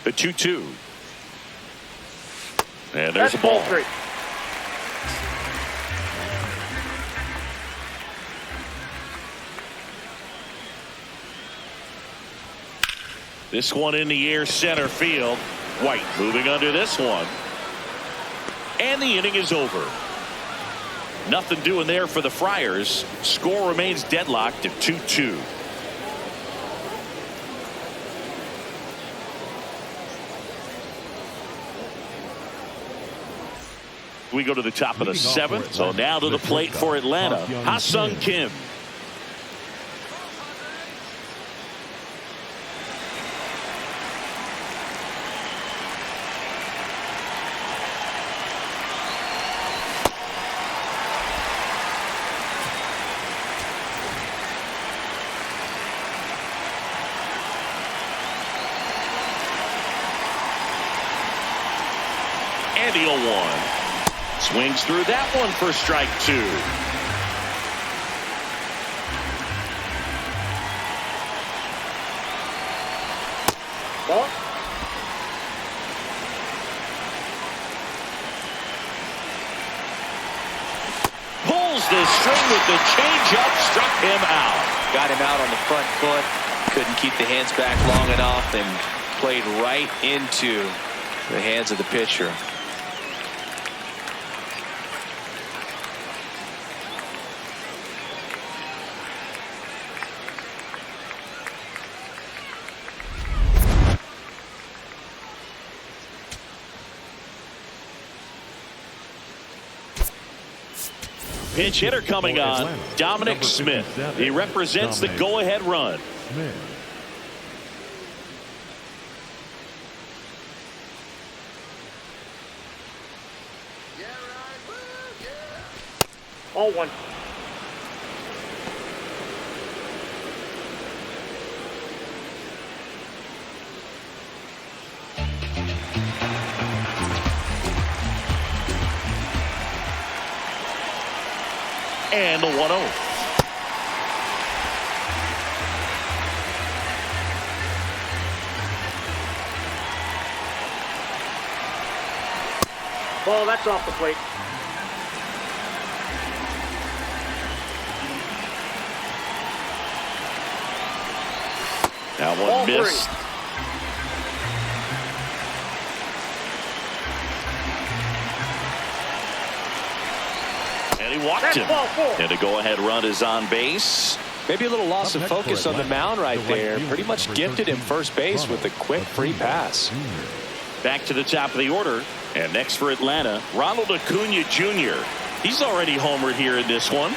The 2-2. And there's That's a ball. ball 3. This one in the air, center field. White moving under this one. And the inning is over. Nothing doing there for the Friars. Score remains deadlocked at 2-2. We go to the top of the 7th. So now to the plate for Atlanta, Ha-Sung Kim. And the 0-1. Swings through that one for strike 2. Ball. Pulls the string with the changeup, struck him out. Got him out on the front foot. Couldn't keep the hands back long enough and played right into the hands of the pitcher. Pinch hitter coming on, Dominic Smith. He represents the go-ahead run. All one. And the 1-0. Ball, that's off the plate. That one Ball missed. 3. And he walked him. Ball 4. And a go-ahead run is on base. Maybe a little loss of focus on the mound right there. Pretty much gifted him first base with a quick free pass. Back to the top of the order. And next for Atlanta, Ronald Acuna Jr. He's already homered here in this one.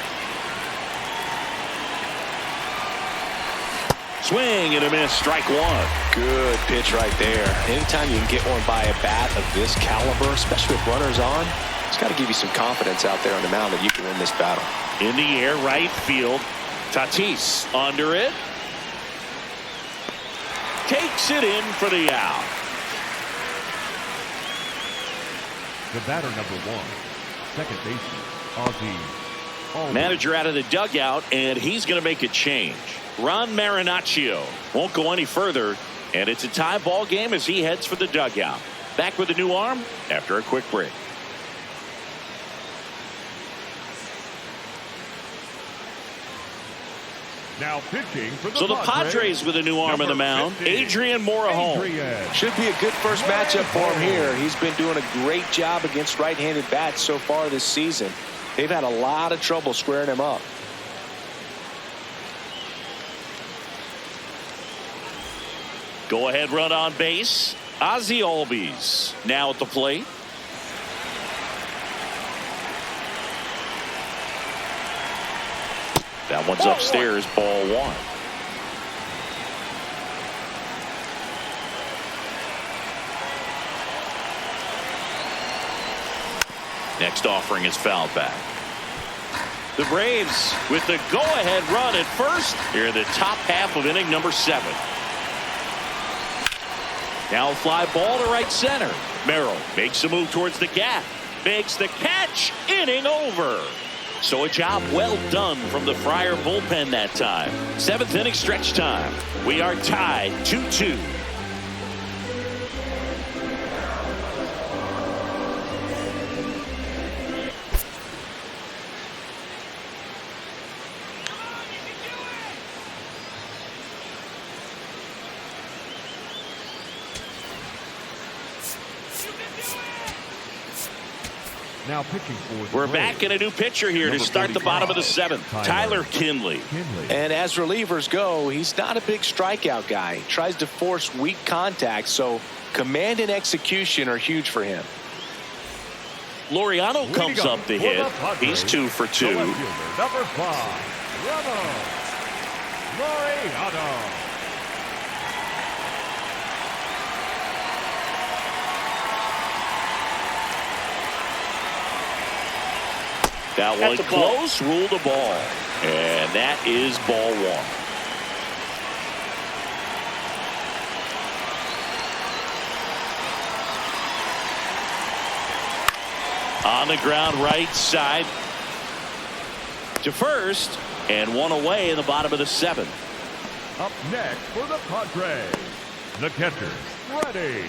Swing and a miss, strike 1. Good pitch right there. Anytime you can get one by a bat of this caliber, especially with runners on, it's got to give you some confidence out there on the mound that you can win this battle. In the air, right field. Tatis under it. Takes it in for the out. The batter number 1, second baseman, Ozzie. Manager out of the dugout, and he's going to make a change. Ron Marinaccio won't go any further, and it's a tie ball game as he heads for the dugout. Back with a new arm after a quick break. Now pitching for the So the Padres with a new arm on the mound, Adrian Morejon. Should be a good first matchup for him here. He's been doing a great job against right-handed bats so far this season. They've had a lot of trouble squaring him up. Go ahead run on base. Ozzie Albies now at the plate. That one's upstairs, ball 1. Next offering is fouled back. The Braves with the go-ahead run at first here in the top half of inning number 7. Now a fly ball to right center. Merrill makes a move towards the gap. Makes the catch. Inning over. So a job well done from the Friar bullpen that time. 7th inning stretch time. We are tied 2-2. Now pitching for We're back in a new pitcher here to start the bottom of the 7th. Tyler Kinley. And as relievers go, he's not a big strikeout guy. He tries to force weak contact, so command and execution are huge for him. Laureano comes up to hit. He's 2 for 2. Number 5, Laureano. That one close, ruled the ball. And that is ball 1. On the ground right side to first, and one away in the bottom of the 7th. Up next for the Padres, the catcher, Freddie.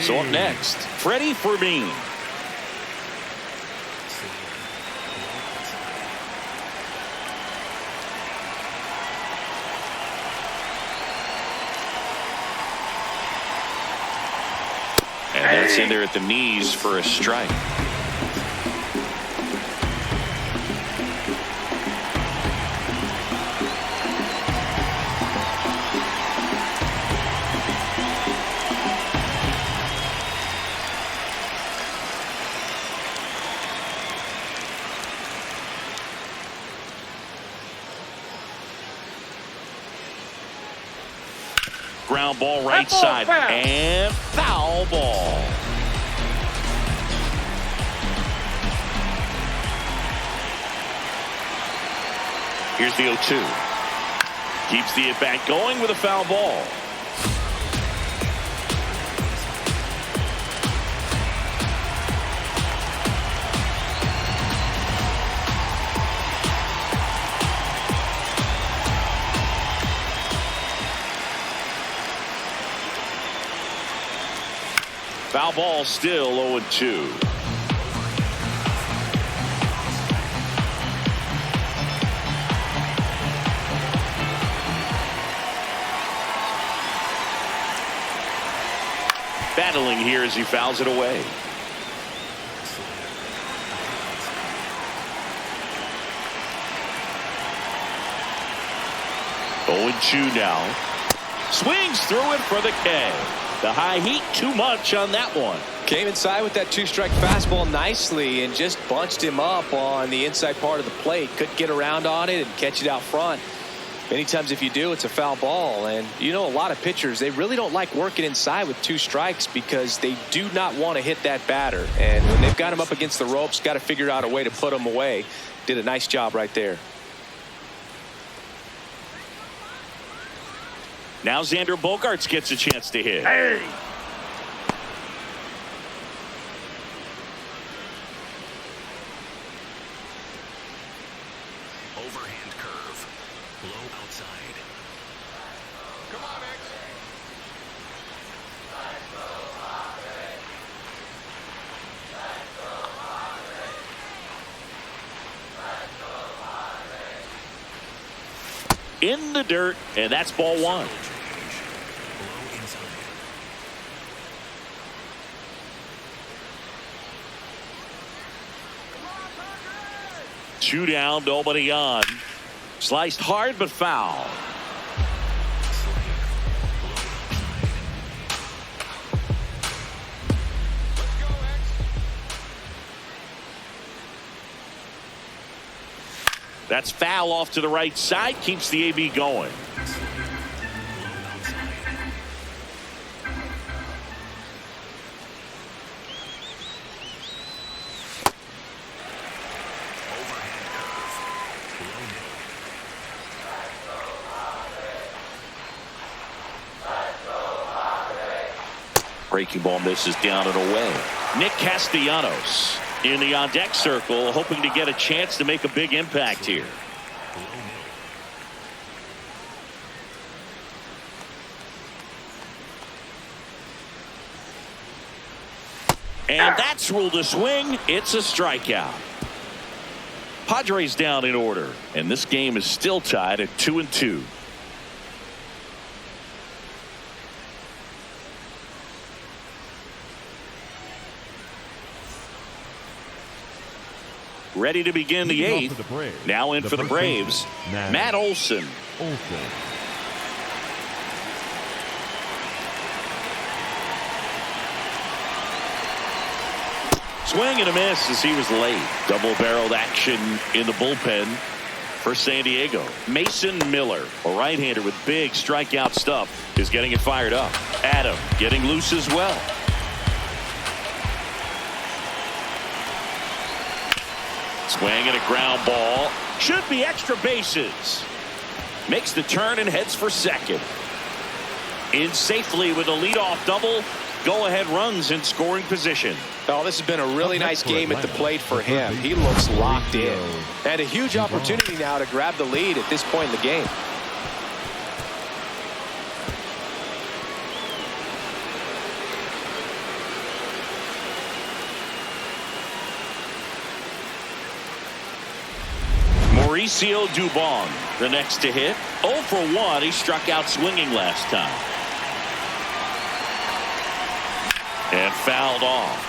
So up next, Freddie Fermin. And that's in there at the knees for a strike. Ground ball right side and foul ball. Here's the 0-2. Keeps the at bat going with a foul ball. Foul ball, still 0-2. Battling here as he fouls it away. Oh, 0-2 now. Swings through it for the K. The high heat, too much on that one. Came inside with that 2-strike fastball nicely and just bunched him up on the inside part of the plate. Couldn't get around on it and catch it out front. Many times if you do, it's a foul ball. And you know, a lot of pitchers, they really don't like working inside with 2 strikes because they do not want to hit that batter. And when they've got him up against the ropes, got to figure out a way to put him away. Did a nice job right there. Now Xander Bogaerts gets a chance to hit. Hey! Overhand curve. Low outside. Come on, X. In the dirt, and that's ball 1. Low inside. 2 down, nobody on. Sliced hard but foul. That's foul off to the right side, keeps the AB going. Breaking ball misses down and away. Nick Castellanos in the on deck circle, hoping to get a chance to make a big impact here. And that's ruled a swing. It's a strikeout. Padres down in order, and this game is still tied at 2-2. ready to begin the Leading off eighth. for the Braves, Now in the for the first Braves, baseman, Matt Olson. Swing and a miss as he was late. Double-barreled action in the bullpen for San Diego. Mason Miller, a right-hander with big strikeout stuff, is getting it fired up. Adam getting loose as well. Swing and a ground ball. Should be extra bases. Makes the turn and heads for second. In safely with a leadoff double. Go-ahead runs in scoring position. Oh, this has been a really nice game at the plate for him. He looks locked in. And a huge opportunity now to grab the lead at this point in the game. Mauricio Dubon, the next to hit. 0 for 1. He struck out swinging last time. And fouled off.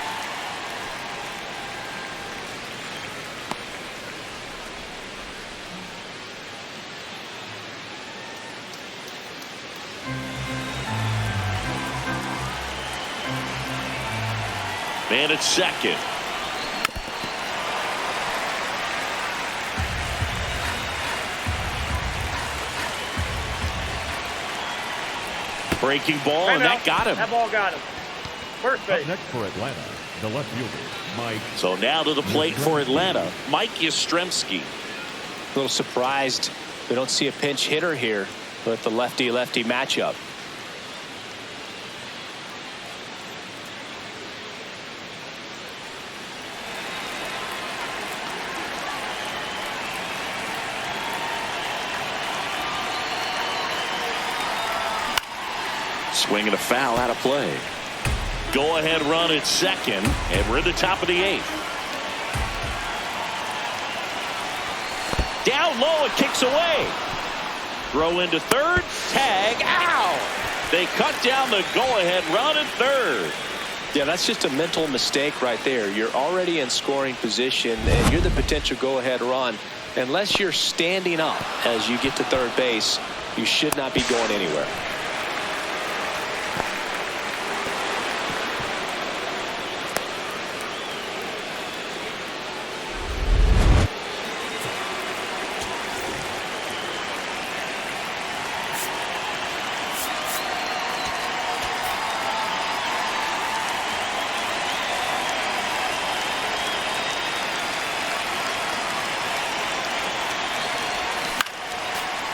Man at second. Breaking ball, and that got him. That ball got him. First base. Up next for Atlanta, the left fielder, Mike. So now to the plate for Atlanta, Mike Yastrzemski. A little surprised we don't see a pinch hitter here with the lefty-lefty matchup. Swing and a foul out of play. Go ahead run at second, and we're at the top of the eighth. Down low, it kicks away. Throw into third, tag, ow! They cut down the go-ahead run at third. Yeah, that's just a mental mistake right there. You're already in scoring position, and you're the potential go-ahead run. Unless you're standing up as you get to third base, you should not be going anywhere.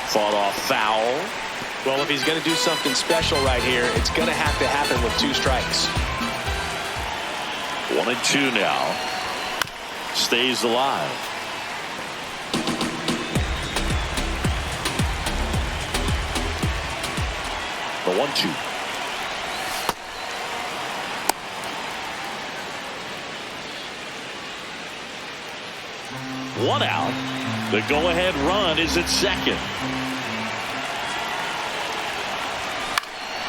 Fought off foul. Well, if he's going to do something special right here, it's going to have to happen with 2 strikes. 1 and 2 now. Stays alive. The 1-2. One out. The go-ahead run is at second.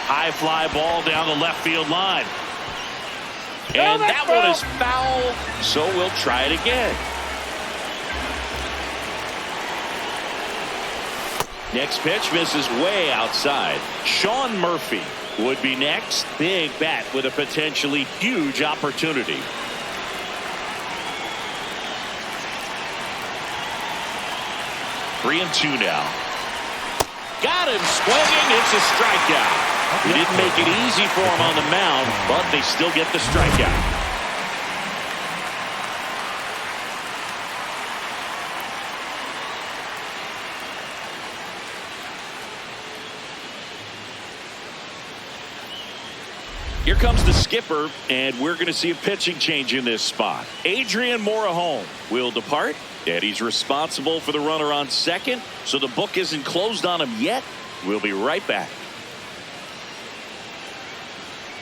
High fly ball down the left field line. And that one is foul, so we'll try it again. Next pitch misses way outside. Sean Murphy would be next. Big bat with a potentially huge opportunity. Three and 2 now. Got him swinging. It's a strikeout. He didn't make it easy for him on the mound, but they still get the strikeout. Here comes the skipper, and we're going to see a pitching change in this spot. Adrian Morejon will depart, and he's responsible for the runner on second, so the book isn't closed on him yet. We'll be right back.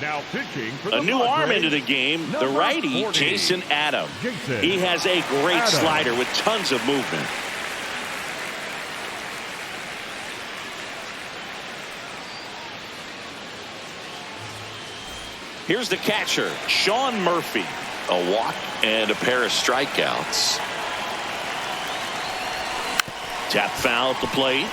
Now pitching for a new arm into the game, the righty, 40, Jason Adam. Jason he has a great Adam. slider with tons of movement. Here's the catcher, Sean Murphy. A walk and a pair of strikeouts. Tap foul at the plate.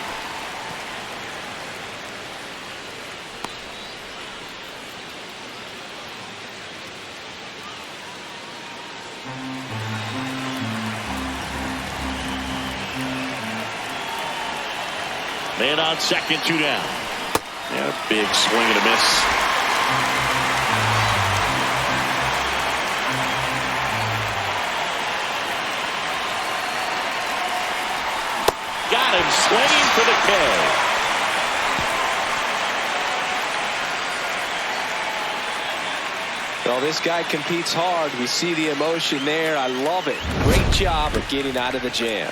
Man on second, 2 down. And a big swing and a miss. Got him swinging for the K. Well, this guy competes hard. We see the emotion there. I love it. Great job of getting out of the jam.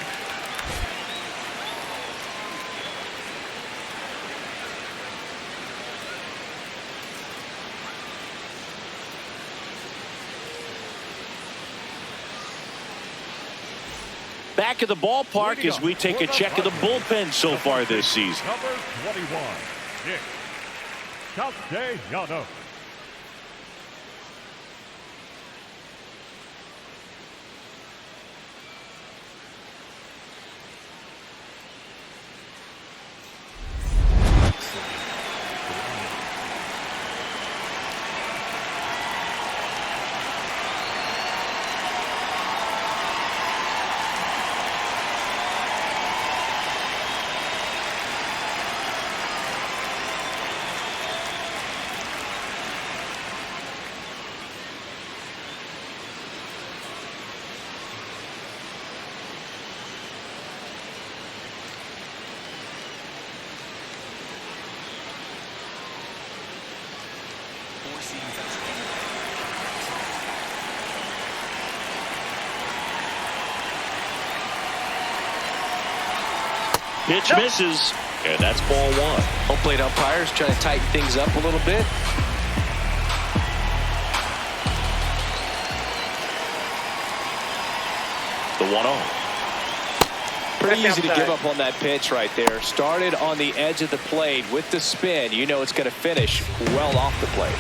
Back at the ballpark as we take a check of the bullpen so far this season. Number 21, Nick Castellanos. Pitch misses, and that's ball 1. Home plate umpires trying to tighten things up a little bit. The 1-0. Pretty easy to give up on that pitch right there. Started on the edge of the plate with the spin. You know it's going to finish well off the plate.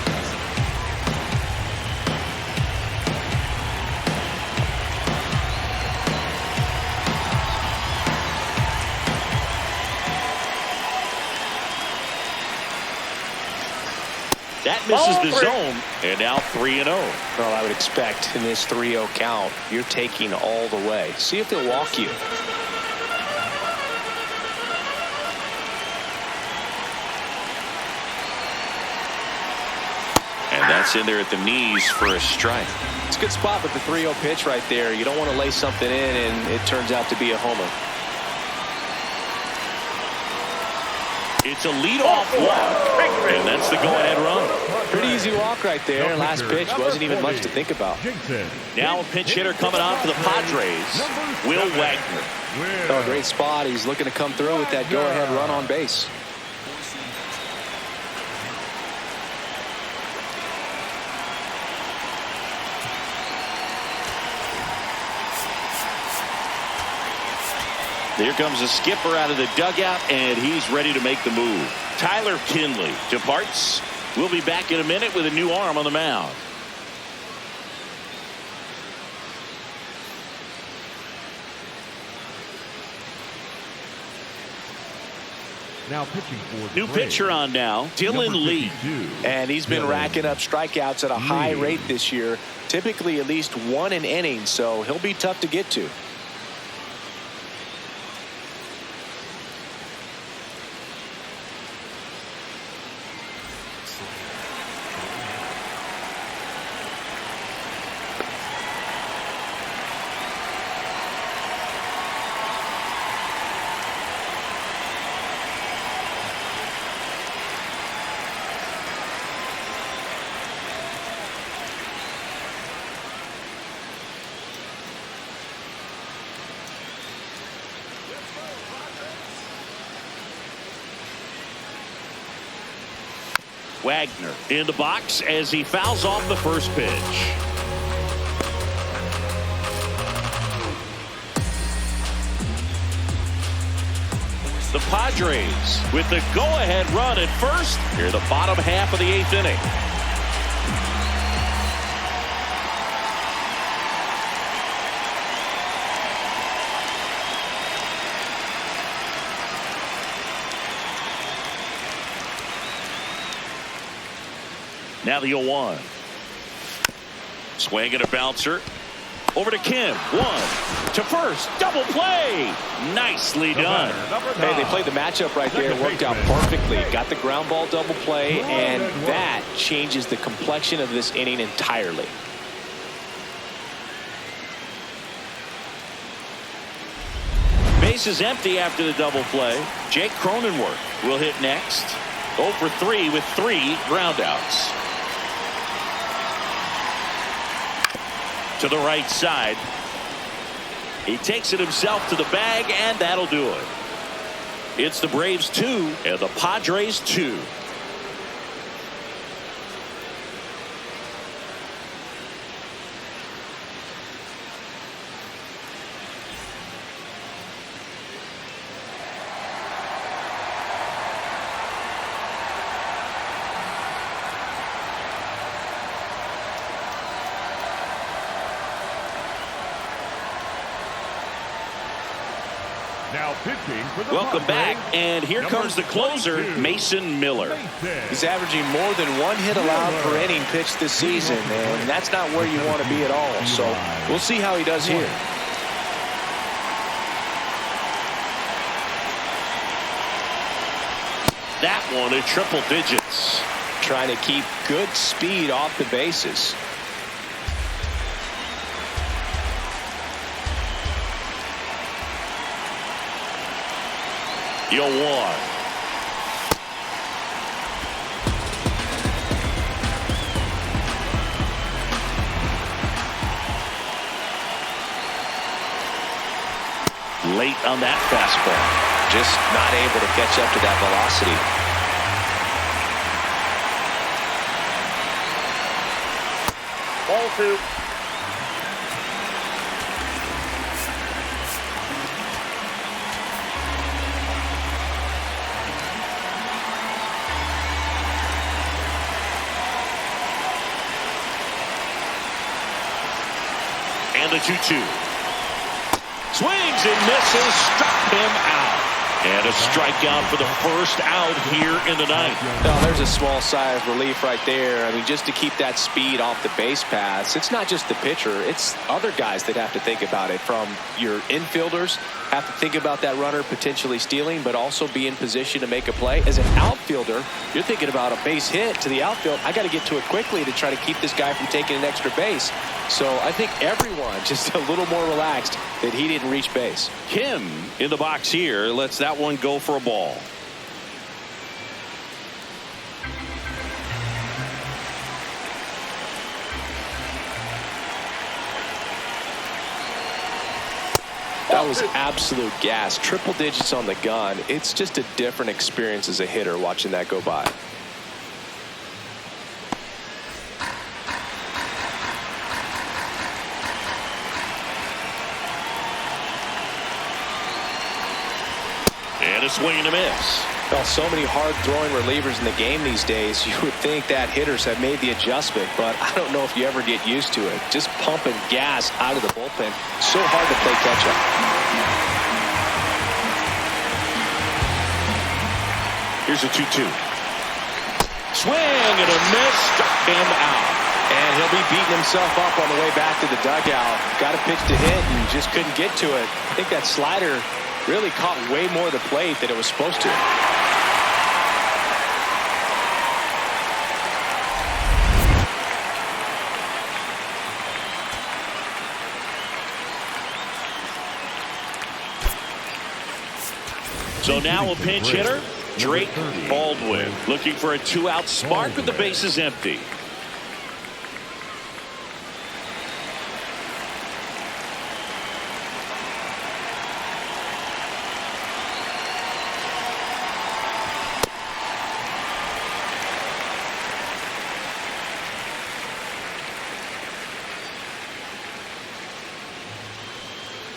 That misses the zone, and now 3-0. Well, I would expect in this 3-0 count, you're taking all the way. See if they'll walk you. And that's in there at the knees for a strike. It's a good spot with the 3-0 pitch right there. You don't want to lay something in, and it turns out to be a homer. It's a leadoff walk, and that's the go-ahead run. Pretty easy walk right there. Last pitch wasn't even much to think about. Now a pinch hitter coming on for the Padres, Will Wagner. Oh, great spot. He's looking to come through with that go-ahead run on base. Here comes a skipper out of the dugout, and he's ready to make the move. Tyler Kinley departs. We'll be back in a minute with a new arm on the mound. Now pitching for the New pitcher on now, Dylan Lee. And he's been racking up strikeouts at a high rate this year. Typically at least 1 an inning, so he'll be tough to get to. Wagner in the box as he fouls off the first pitch. The Padres with the go-ahead run at first here the bottom half of the 8th inning. Now the 0-1. Swing and a bouncer. Over to Kim. 1 to first. Double play. Nicely done. Hey, they played the matchup right there. It worked out perfectly. Got the ground ball double play, and that changes the complexion of this inning entirely. Base is empty after the double play. Jake Cronenworth will hit next. 0 for 3 with 3 groundouts. To the right side. He takes it himself to the bag, and that'll do it. It's the Braves 2 and the Padres 2. Now pitching for the Welcome Padres, back, and here comes the closer, 22, Mason Miller. He's averaging more than 1 hit allowed per inning pitched this season, and that's not where you want to be at all. So we'll see how he does here. That one in triple digits. Trying to keep good speed off the bases. The 0-1. Late on that fastball. Just not able to catch up to that velocity. Ball 2. And the 2-2. Swings and misses, struck him out. And a strikeout for the first out here in the ninth. Now, there's a small sigh of relief right there. I mean, just to keep that speed off the base paths. It's not just the pitcher. It's other guys that have to think about it. From your infielders, have to think about that runner potentially stealing, but also be in position to make a play. As an outfielder, you're thinking about a base hit to the outfield. I got to get to it quickly to try to keep this guy from taking an extra base. So I think everyone just a little more relaxed that he didn't reach base. Kim in the box here lets that one go for a ball. That was absolute gas. Triple digits on the gun. It's just a different experience as a hitter watching that go by. And a swing and a miss. Well, so many hard-throwing relievers in the game these days, you would think that hitters have made the adjustment, but I don't know if you ever get used to it. Just pumping gas out of the bullpen. So hard to play catch-up. Here's a 2-2. Swing and a miss, struck him out. And he'll be beating himself up on the way back to the dugout. Got a pitch to hit and just couldn't get to it. I think that slider really caught way more of the plate than it was supposed to. So now a pinch hitter, Drake Baldwin, looking for a 2-out spark with the bases empty.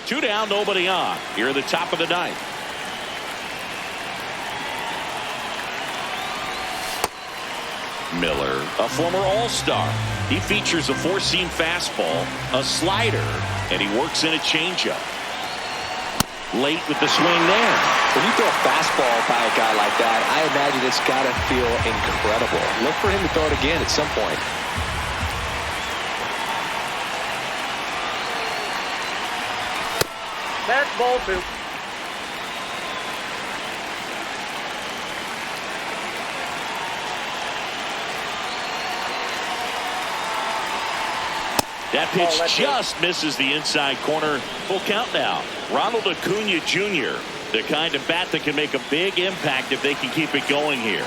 Two down, nobody on. Here at the top of the ninth. Miller, a former All-Star. He features a four-seam fastball, a slider, and he works in a changeup. late with the swing there. When you throw a fastball by a guy like that, I imagine it's got to feel incredible. Look for him to throw it again at some point. That's ball 2. That pitch just misses the inside corner. Full count now. Ronald Acuna Jr., the kind of bat that can make a big impact if they can keep it going here.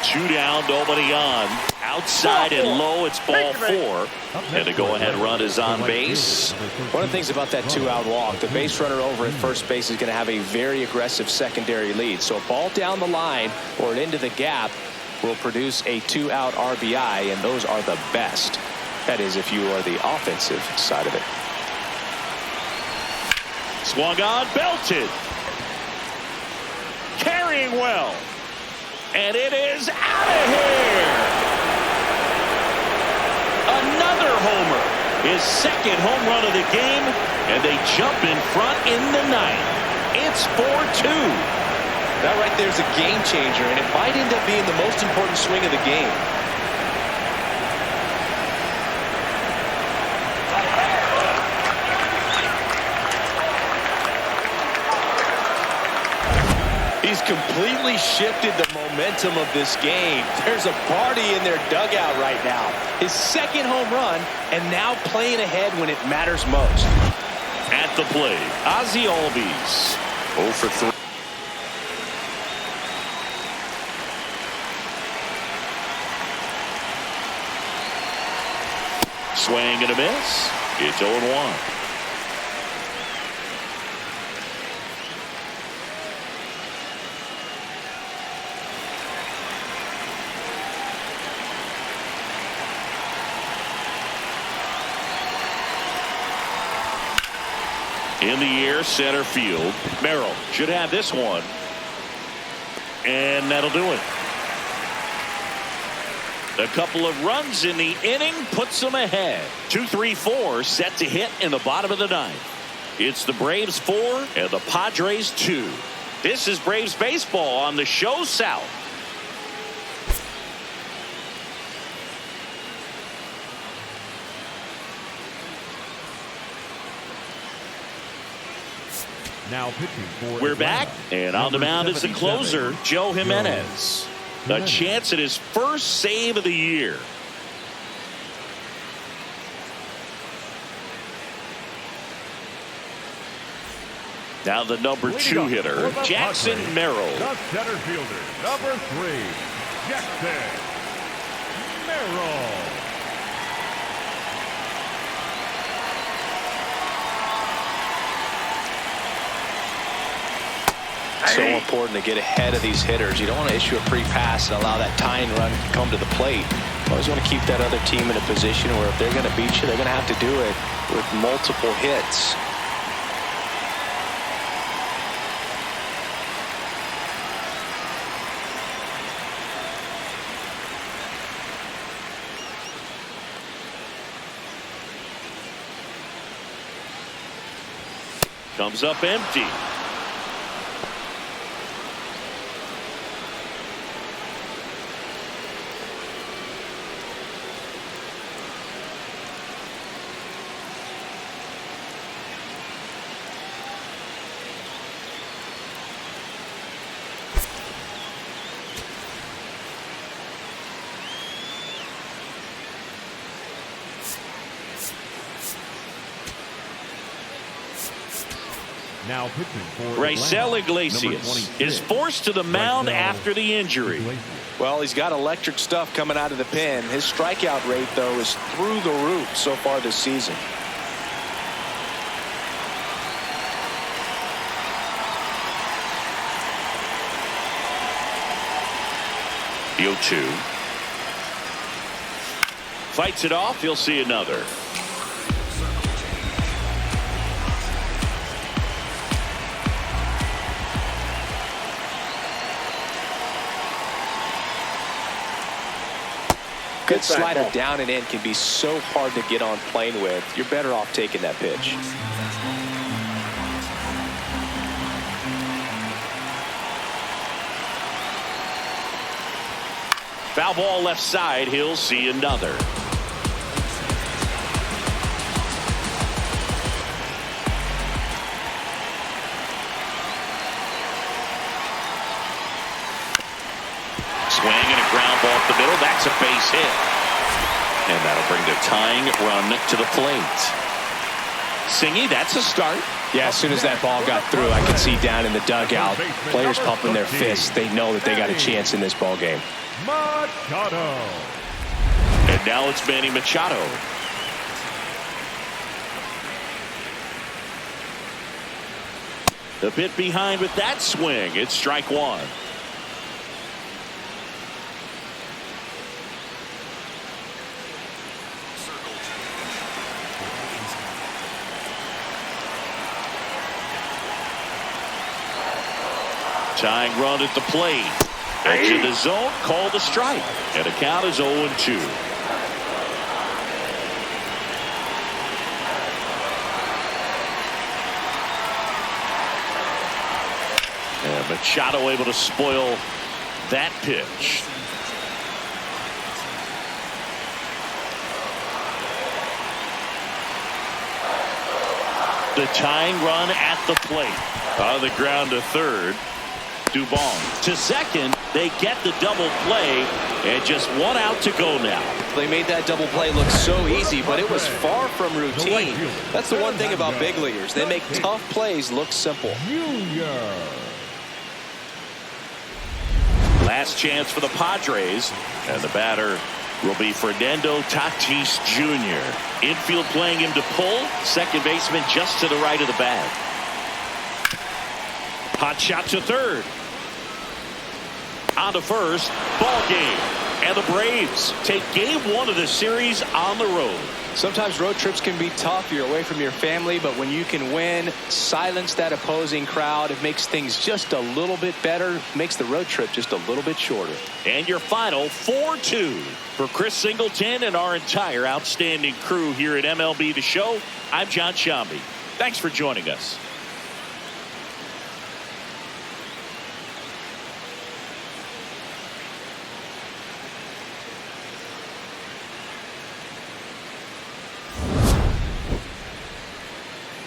Two down, nobody on. Outside and low, it's ball 4. And the go-ahead run is on base. One of the things about that 2-out walk, the base runner over at first base is going to have a very aggressive secondary lead. So a ball down the line or into the gap will produce a 2-out RBI, and those are the best. That is, if you are the offensive side of it. Swung on, belted. Carrying well. And it is out of here. Another homer. His second home run of the game, and they jump in front in the ninth. It's 4-2. That right there is a game changer, and it might end up being the most important swing of the game. He's completely shifted the momentum of this game. There's a party in their dugout right now. His second home run, and now playing ahead when it matters most. At the plate, Ozzie Albies. 0 for 3. Swing and a miss. It's 0-1. In the air, center field. Merrill should have this one. And that'll do it. A couple of runs in the inning puts them ahead. 2-3-4 set to hit in the bottom of the ninth. It's the Braves 4 and the Padres 2. This is Braves baseball on the Show South. Now pitching for We're Atlanta, back, and on the mound is the closer, Joe Jimenez. A chance at his first save of the year. Now the number 2 hitter, Jackson Merrill. The center fielder, number 3, Jackson Merrill. So important to get ahead of these hitters. You don't want to issue a free pass and allow that tying run to come to the plate. You always want to keep that other team in a position where if they're going to beat you, they're going to have to do it with multiple hits. Comes up empty. Now pitching for Raisel Atlanta, Iglesias is forced to the mound after the injury. Well, he's got electric stuff coming out of the pen. His strikeout rate, though, is through the roof so far this season. The 0-2. Fights it off. He'll see another. Good slider down and in can be so hard to get on plane with. You're better off taking that pitch. Foul ball left side. He'll see another. Swing and a ground ball up the middle. That's a base hit. And that'll bring the tying run to the plate. Singy, that's a start. Yeah, as soon as that ball got through, I could see down in the dugout, players pumping their fists. They know that they got a chance in this ball game. Machado. And now it's Manny Machado. A bit behind with that swing. It's strike one. Tying run at the plate. Edge of the zone, called a strike. And the count is 0-2. And Machado able to spoil that pitch. The tying run at the plate. On the ground to third. Dubon to second. They get the double play, and just one out to go now. They made that double play look so easy, but it was far from routine. That's the one thing about big leaguers. They make tough plays look simple. Last chance for the Padres, and the batter will be Fernando Tatis Jr. Infield playing him to pull. Second baseman just to the right of the bag. Hot shot to third. On to first. Ball game. And the Braves take game one of the series on the road. Sometimes road trips can be tough. You're away from your family, but when you can win, silence that opposing crowd, it makes things just a little bit better, makes the road trip just a little bit shorter. And your final 4-2. For Chris Singleton and our entire outstanding crew here at MLB The Show, I'm John Shambi. Thanks for joining us.